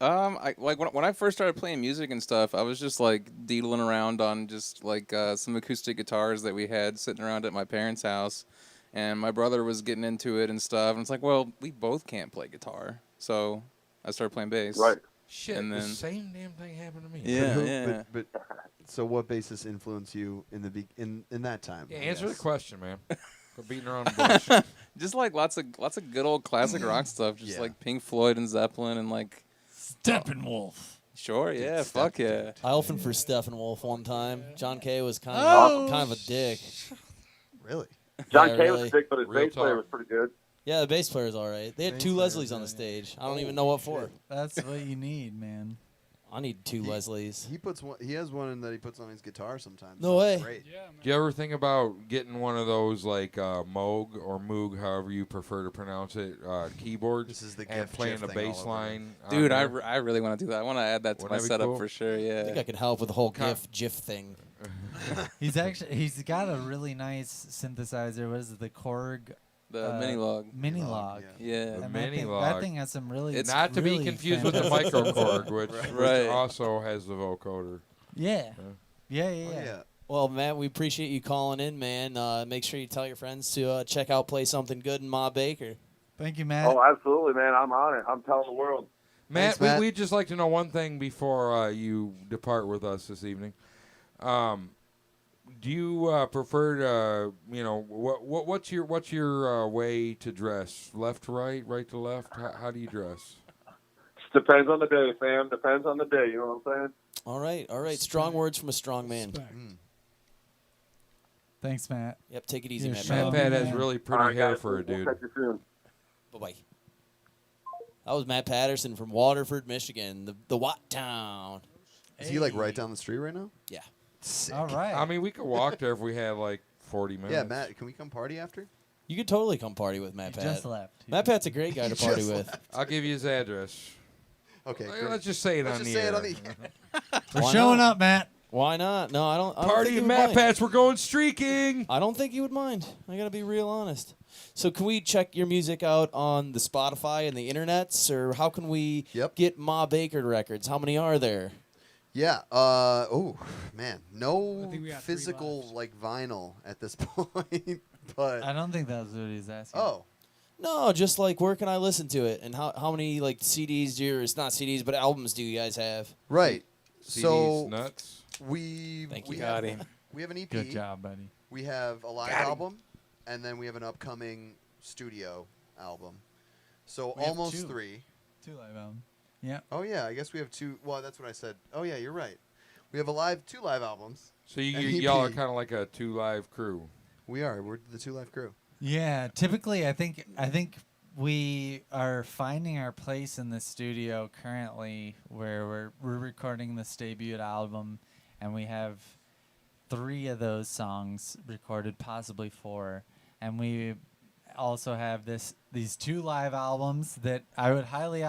When I first started playing music and stuff, I was just like deedling around on just like some acoustic guitars that we had sitting around at my parents' house, and my brother was getting into it and stuff. And it's like, well, we both can't play guitar, so I started playing bass.
Right.
Shit,
And
the
then-
same damn thing happened to me.
Yeah.
But so what basis influenced you in the in that time?
Yeah,
I
answer the
guess?
question, man. Quit beating around the bush.
Just like lots of good old classic rock stuff, just
Yeah.
like Pink Floyd and Zeppelin and like.
Steppenwolf.
Sure, yeah, fuck yeah.
I opened for Steppenwolf one time. John Kay was kind
Oh,
of a dick.
Really?
John
Yeah,
Kay was
really.
a dick, but his
Real
bass player
talk.
was pretty good.
Yeah, the bass player's all right. They had
Bass
two
player's
Leslies on the
all right.
stage. I don't even know what for.
That's what you need, man.
I need two Leslies.
He puts one. He has one in that he puts on his guitar sometimes.
No way.
Great.
Yeah, man.
Do you ever think about getting one of those like Moog or Moog, however you prefer to pronounce it, keyboards,
This is the
and
GIF
playing a
thing all
bass
over
line?
Dude,
on
I
there?
really want to do that. I want to add that to
Wouldn't
my
that be
setup
cool?
for sure,
I
yeah.
think I could help with the whole
Con-
GIF thing.
He's got a really nice synthesizer. What is it? The Korg
The mini log.
Mini log.
Yeah.
The
And
mini
that
log.
thing has some really.
It's
Not to be
really
confused with the
fantastic
microcorg,
synthesizers.
which
Right.
also has the vocoder.
Yeah. Yeah, yeah,
Oh,
yeah.
yeah.
Well, Matt, we appreciate you calling in, man. Make sure you tell your friends to check out Play Something Good in Ma Baker.
Thank you, Matt.
Oh, absolutely, man. I'm on it. I'm telling the world.
Matt,
Thanks, Matt.
we'd just like to know one thing before you depart with us this evening. Do you prefer to, what's your way to dress? Left to right, right to left? How do you dress?
Depends on the day, fam. Depends on the day. You know what I'm saying?
All right. Strong words from a strong man.
Thanks, Matt.
Yep, take it easy,
You're
Matt.
showing
Matt
me,
has
man.
really pretty
All right,
hair
guys.
for a dude.
We'll catch you soon.
Bye-bye. That was Matt Patterson from Waterford, Michigan, the Watt Town.
Is he like right down the street right now?
Yeah.
Sick.
All right.
I mean, we could walk there if we had like 40 minutes.
Yeah, Matt, can we come party after?
You could totally come party with Matt
He
Pat.
just left.
Matt Pat's a great guy to party
just
with.
left.
I'll give you his address.
Okay,
Let's
great.
just say it
Let's
on
just
the
say
air.
it on the
We're
Why
showing
not?
up, Matt.
Why not? No, I don't think
Party
he
and
would
Matt
mind.
Pats, we're going streaking.
I don't think you would mind. I gotta be real honest. So can we check your music out on the Spotify and the internets, or how can we get Ma Baker records? How many are there?
Yeah. Oh man,
I
no
think we got 3
physical
left.
like vinyl at this point. But
I don't think that's what he's asking.
oh,
No, just like where can I listen to it, and how many like CDs do you, or it's not CDs, but albums do you guys have?
right.
CDs
So
nuts.
we
Thank
we
you.
have,
Got him.
we have an EP.
Good job, buddy.
We have a live album, and then we have an upcoming studio album. So
We have
almost
2.
3.
2 live album. Yeah.
Oh yeah, I guess we have 2. Well, that's what I said. Oh yeah, you're right. We have 2 live albums.
So you,
An
y'all are
EP.
kind of like a 2 Live crew.
We are. We're the 2 Live crew.
Yeah. Typically, I think we are finding our place in the studio currently, where we're recording this debut album, and we have 3 of those songs recorded, possibly 4, and we also have these 2 live albums that I would highly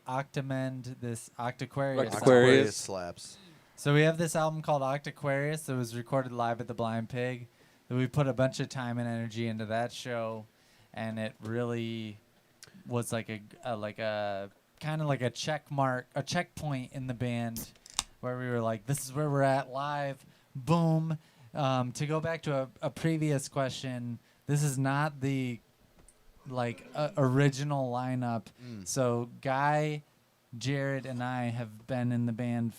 recommend this Octaquarius.
Octaquarius.
slaps.
So we have this album called Octaquarius that was recorded live at the Blind Pig. That we put a bunch of time and energy into that show, and it really was like a kind of like a checkpoint in the band, where we were like, this is where we're at live. Boom. To go back to a previous question, this is not the original lineup. So Guy, Jared, and I have been in the band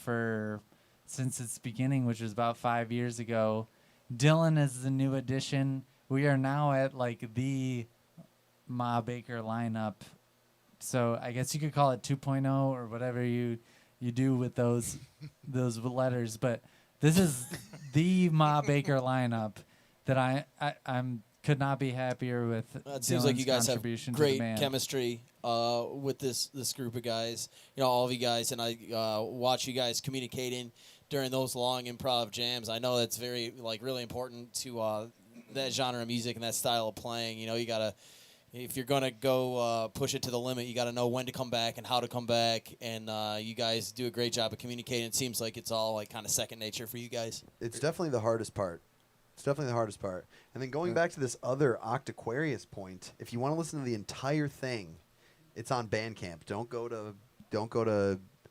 since its beginning, which was about 5 years ago. Dylan is the new addition. We are now at the Ma Baker lineup. So I guess you could call it 2.0 or whatever you do with those letters. But this is the Ma Baker lineup that I'm could not be happier with.
It seems like you guys have
contribution to the
great
band.
chemistry with this group of guys. All of you guys, and I watch you guys communicating during those long improv jams. I know that's very really important to that genre of music and that style of playing. You gotta, if you're gonna go push it to the limit, you gotta know when to come back and how to come back. And you guys do a great job of communicating. It seems like it's all kind of second nature for you guys.
It's definitely the hardest part. And then going back to this other Octaquarius point, if you want to listen to the entire thing, it's on Bandcamp. Don't go to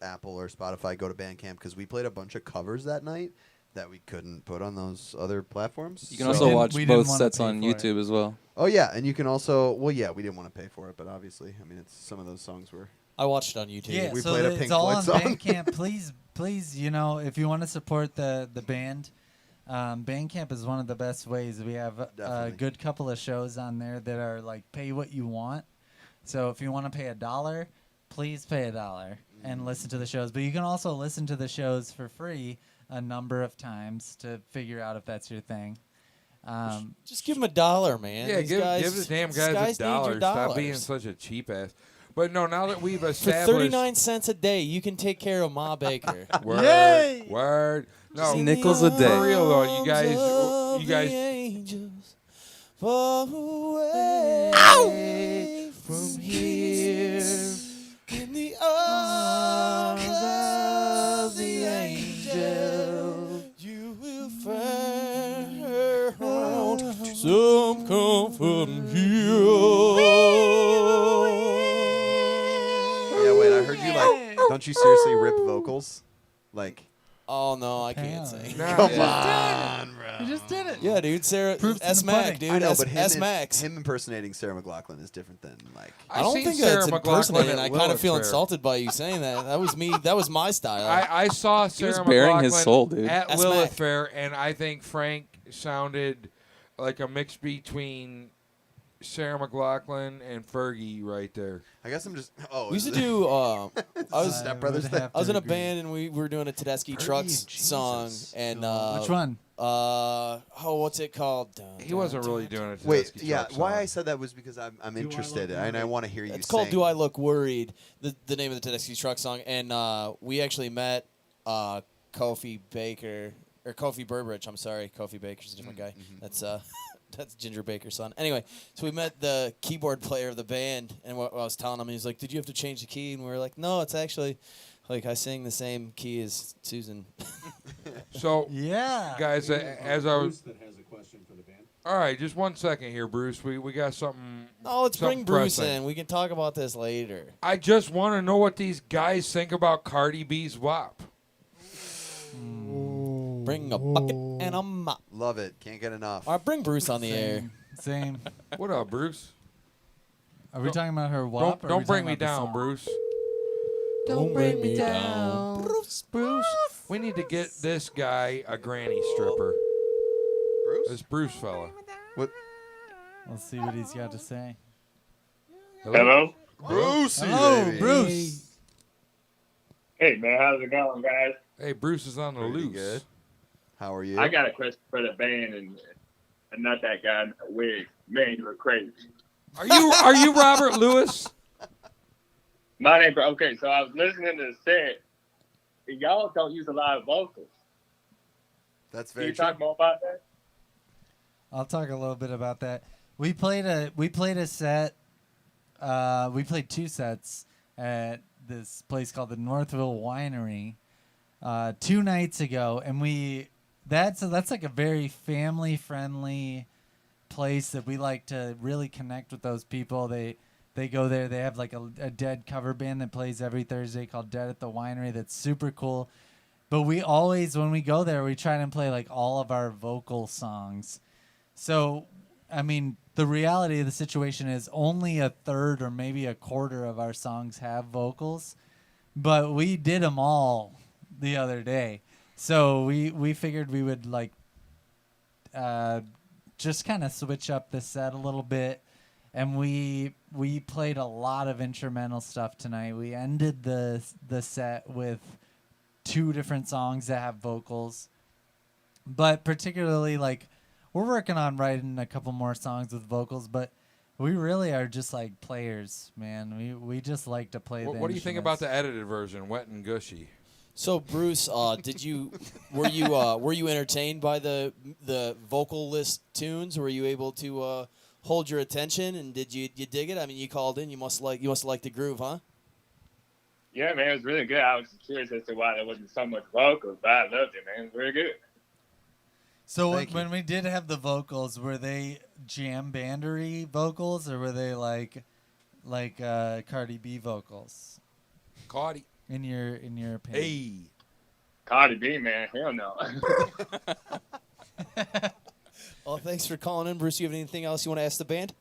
Apple or Spotify. Go to Bandcamp, because we played a bunch of covers that night that we couldn't put on those other platforms.
You can also watch both sets on YouTube as well.
Oh yeah, and you can also. Well, yeah, we didn't want to pay for it, but obviously, I mean, some of those songs were.
I watched it on YouTube.
Yeah,
we
so
played a
it's
Pink
all
Floyd
on
song.
Bandcamp. Please, if you want to support the band, Bandcamp is one of the best ways. We have a
Definitely.
good couple of shows on there that are pay what you want. So if you want to pay $1, please pay $1 and listen to the shows. But you can also listen to the shows for free a number of times to figure out if that's your thing.
Just give them $1, man.
Yeah,
These
give
guys,
the damn
these
guys
need your
$1. Stop being
dollars.
such a cheap ass. But no, now that we've
For
established
39 cents a day, you can take care of Ma Baker.
word,
Yay!
word. No,
Just nickels a day.
For real though, you guys.
The angels far away from here in the arms of the angel, you will find some comfort here.
Yeah, wait. I heard you don't you seriously rip vocals?
Oh no, I can't sing.
Come on, bro.
You just did it.
Yeah, dude. Sarah
Proof
S
in the
Mac,
pudding.
dude.
I know, but
S Max.
him impersonating Sarah McLachlan is different than like.
I don't
seen
think
Sarah
that's
McLachlan
impersonating.
at
I kind of
Lilith
feel
Fair.
insulted by you saying that. That was me. That was my style.
I saw Sarah
was bearing his
McLachlan
soul, dude.
at
S-Mac.
Lilith Fair, and I think Frank sounded like a mix between Sarah McLachlan and Fergie right there.
I guess I'm just. Oh,
we used to
is it-
do. I was
Step Brothers thing.
I was in a band and we were doing a Tedeschi Trucks song and
Which one?
what's it called?
He wasn't really doing it.
Wait, yeah. Why I said that was because I'm interested and I want to hear you.
It's called
sing.
"Do I Look Worried?" The name of the Tedeschi Truck song, and we actually met Kofi Baker or Kofi Burbridge. I'm sorry, Kofi Baker's a different guy. That's that's Ginger Baker's son. Anyway, so we met the keyboard player of the band, and what I was telling him, he was like, "Did you have to change the key?" And we were like, "No, it's actually like I sing the same key as Susan."
So
Yeah.
guys, as I was.
Bruce that has a question for the band.
All right, just 1 second here, Bruce. We got something.
Oh, let's
something
bring Bruce
pressing.
in. We can talk about this later.
I just want to know what these guys think about Cardi B's WAP.
Bring a bucket and a mop.
Love it. Can't get enough.
All right, bring Bruce on the air.
Same.
What up, Bruce?
Are we talking about her WAP?
Don't bring me down, Bruce.
Don't bring me down.
Bruce. We need to get this guy a granny stripper.
Bruce?
This Bruce fella.
What?
Let's see what he's got to say.
Hello?
Brucey,
Hello,
baby.
Bruce.
Hey, man, how's it going, guys?
Hey, Bruce is on the
Pretty
loose.
good. How are you?
I got a question for the band and not that guy in the wig. Man, you were crazy.
Are you Robert Lewis?
My name, okay, so I was listening to the set. And y'all don't use a lot of vocals.
That's
Can
very
you
true.
talk more about that?
I'll talk a little bit about that. We played a set. We played 2 sets at this place called the Northville Winery 2 nights ago, and that's like a very family friendly place that we like to really connect with those people. They go there. They have like a Dead cover band that plays every Thursday called Dead at the Winery. That's super cool. But we always, when we go there, we try and play like all of our vocal songs. So, I mean, the reality of the situation is only a third or maybe a quarter of our songs have vocals, but we did them all the other day. So we figured we would like just kind of switch up the set a little bit, and we played a lot of instrumental stuff tonight. We ended the set with 2 different songs that have vocals, but particularly like we're working on writing a couple more songs with vocals, but we really are just like players, man. We just like to play.
What do you think about the edited version, Wet and Gushy?
So Bruce, were you entertained by the vocalist tunes? Were you able to hold your attention, and did you dig it? I mean, you called in. You must like the groove, huh?
Yeah, man, it was really good. I was curious as to why there wasn't so much vocals, but I loved it, man. It was really good.
So
Thank
when we did have the vocals, were they jam bandery vocals, or were they like Cardi B vocals?
Cardi.
In your opinion?
Hey.
Cardi B, man, hell no.
Well, thanks for calling in, Bruce. You have anything else you want to ask the band?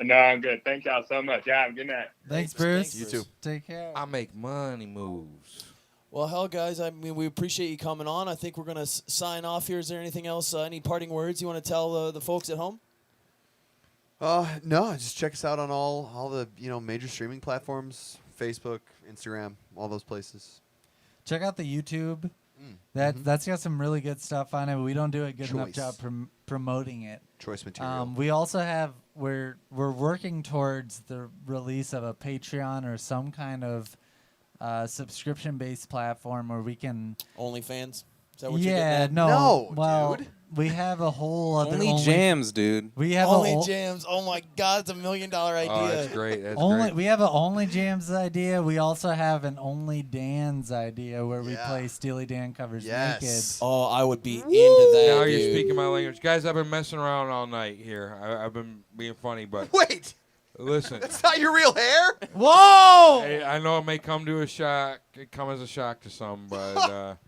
No, I'm good. Thank y'all so much. Y'all have a good night.
Thanks, Bruce.
You too.
Take care.
I make money moves.
Well, hell, guys, I mean, we appreciate you coming on. I think we're going to sign off here. Is there anything else, any parting words you want to tell the folks at home?
No, just check us out on all the major streaming platforms, Facebook, Instagram, all those places.
Check out the YouTube. That's got some really good stuff on it. We don't do a good enough job promoting it.
Choice material.
We also have we're working towards the release of a Patreon or some kind of subscription-based platform where we can
OnlyFans. Is that what you're getting at?
No, well, dude. We have a whole other
Only jams, dude.
We have
Only jams. Oh my God, it's $1 million idea.
Oh, that's great. That's
great.
great.
We have an Only Jams idea. We also have an Only Dan's idea where we play Steely Dan covers naked.
Oh, I would be into that.
Now
dude.
you're speaking my language, guys. I've been messing around all night here. I've been being funny, but
wait.
Listen.
That's not your real hair?
Whoa!
Hey, I know it may come as a shock to some, but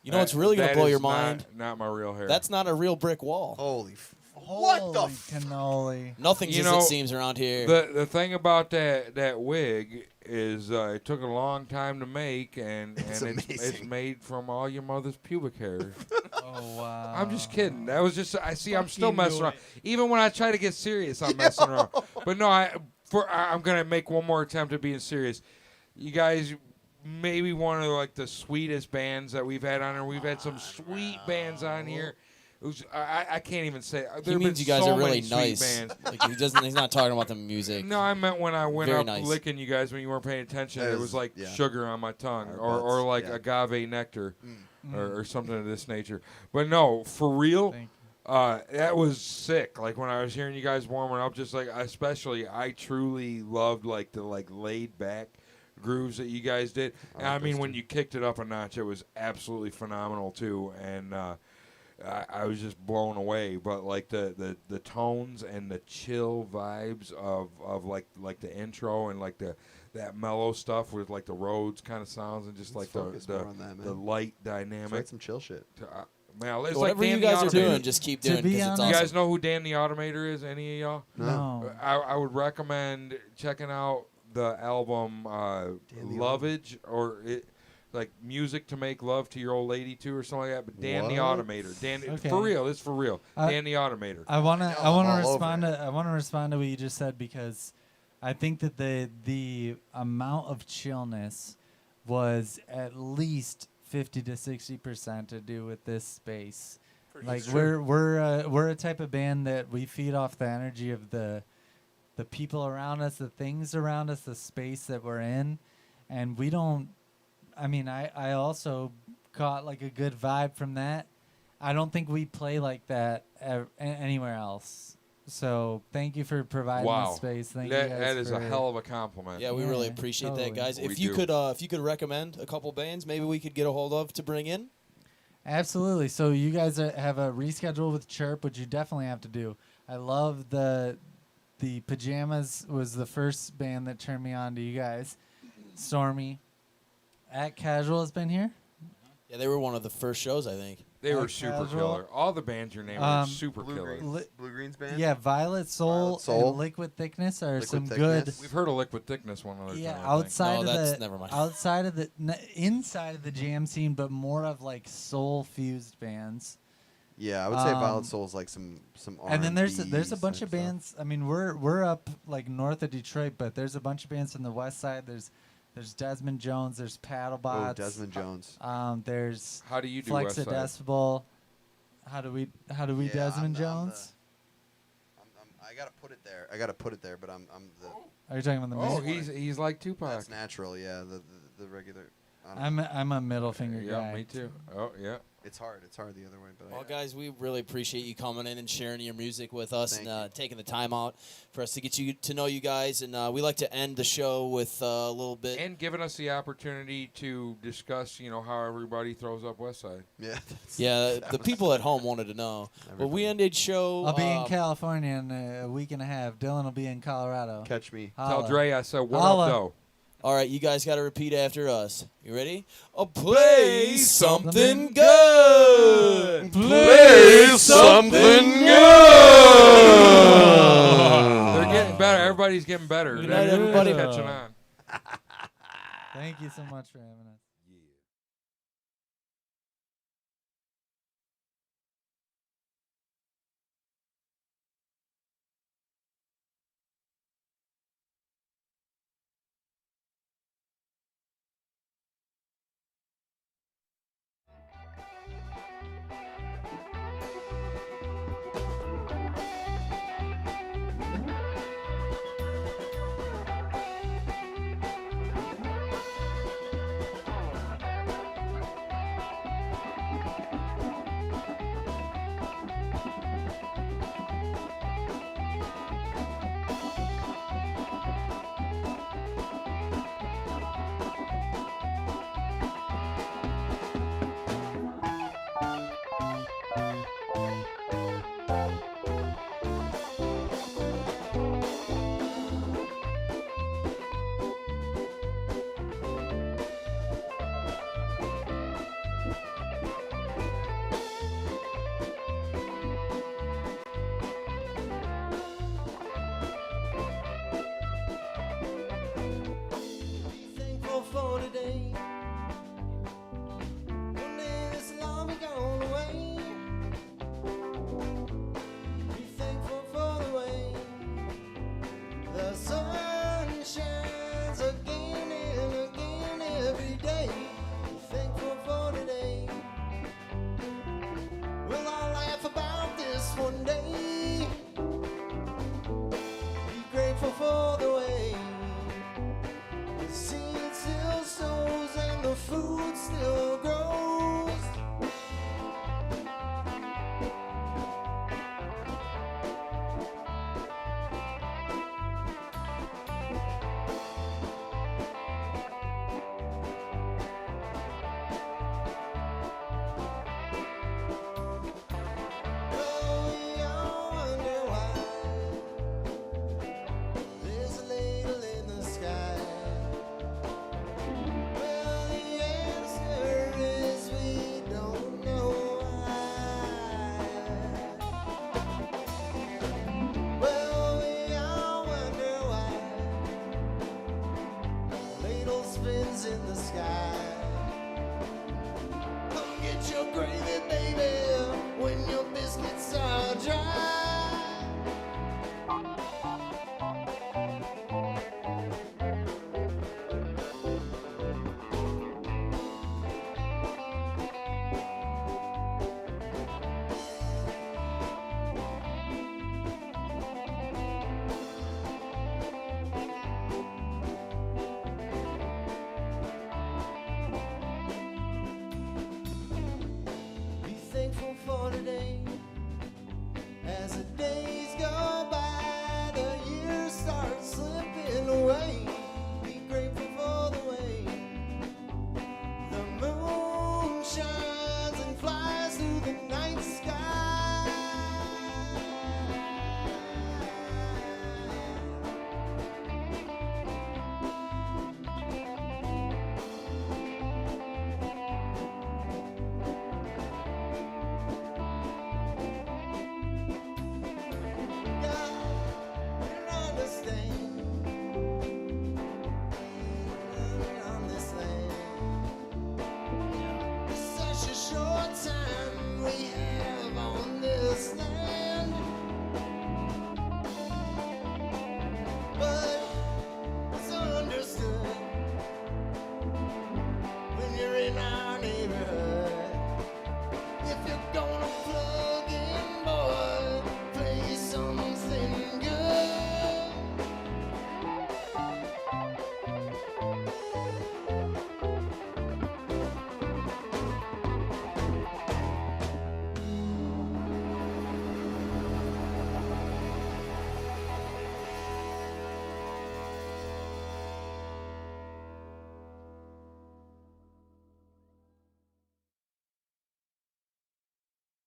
You know what's really going to blow your
is
mind?
Not my real hair.
That's not a real brick wall.
Holy what the
cannoli?
Nothing's as it seems around here.
The thing about that wig is it took a long time to make, and it's made from all your mother's pubic hair.
Oh wow!
I'm just kidding. That was just I'm still messing around. Even when I try to get serious, I'm messing around. But no, I'm gonna make one more attempt at being serious. You guys. Maybe one of like the sweetest bands that we've had on here. We've had some sweet bands on here. It was, I can't even say.
He means you guys are really nice. Like he's not talking about the music.
No, I meant when I went
Very
up
nice.
licking you guys when you weren't paying attention. It was like sugar on my tongue, or like agave nectar, or something of this nature. But no, for real. That was sick. Like when I was hearing you guys warming up, just like especially, I truly loved like the laid back grooves that you guys did. And I mean, when you kicked it up a notch, it was absolutely phenomenal too. And I was just blown away. But like the tones and the chill vibes of like the intro and like that mellow stuff with like the Rhodes kind of sounds and just like the light dynamic.
Write some chill shit.
Man, it's
whatever
like Dan
you guys
the
are doing, just keep doing.
You
Awesome.
guys know who Dan the Automator is? Any of y'all?
No.
I would recommend checking out the album Lovage, or like Music to Make Love to Your Old Lady to, or something like that. But Dan the Automator, Dan, for real, it's for real. Dan the Automator.
I wanna respond to what you just said, because I think that the amount of chillness was at least 50 to 60% to do with this space. Like we're a type of band that we feed off the energy of the people around us, the things around us, the space that we're in, and we don't. I mean, I also caught like a good vibe from that. I don't think we play like that anywhere else. So thank you for providing the space. Thank you guys
that is a hell of a compliment.
Yeah, we really appreciate that, guys. If you could recommend a couple bands, maybe we could get a hold of to bring in.
Absolutely. So you guys have a reschedule with Chirp, which you definitely have to do. I love the Pajamas was the first band that turned me on to you guys. Stormy. At Casual has been here.
Yeah, they were one of the first shows, I think.
They were super killer. All the bands you're naming are super killer.
Blue Green's band?
Yeah, Violet Soul and Liquid Thickness are good.
We've heard of Liquid Thickness one other time.
Yeah, inside of the jam scene, but more of like soul fused bands.
Yeah, I would say Violet Soul is like some R&B.
And then there's a bunch of bands. I mean, we're up like north of Detroit, but there's a bunch of bands from the west side. There's Desmond Jones. There's Paddlebots.
Oh, Desmond Jones.
There's
how do you do
Flex
West
a
Side?
Decibel. How do we Desmond Jones?
I gotta put it there. But I'm the.
Are you talking about the?
Oh, he's like Tupac.
That's natural. Yeah, the regular.
I'm a middle finger guy.
Yeah, me too. Oh yeah.
It's hard the other way. But
well, guys, we really appreciate you coming in and sharing your music with us and taking the time out for us to get to know you guys. And we like to end the show with a little bit.
And giving us the opportunity to discuss, how everybody throws up West Side.
Yeah.
Yeah, the people at home wanted to know. But we ended show.
I'll be in California in a week and a half. Dylan will be in Colorado.
Catch me.
Tell Dre I said, what up, though?
All right, you guys got to repeat after us. You ready? Play something good.
Play something good. They're getting better. Everybody's getting better.
Good night, everybody.
Catching on.
Thank you so much for having us.
spins in the sky. Come get your gravy, baby, when your biscuits are dry. Be thankful for today. As the days go by, the years start slipping away.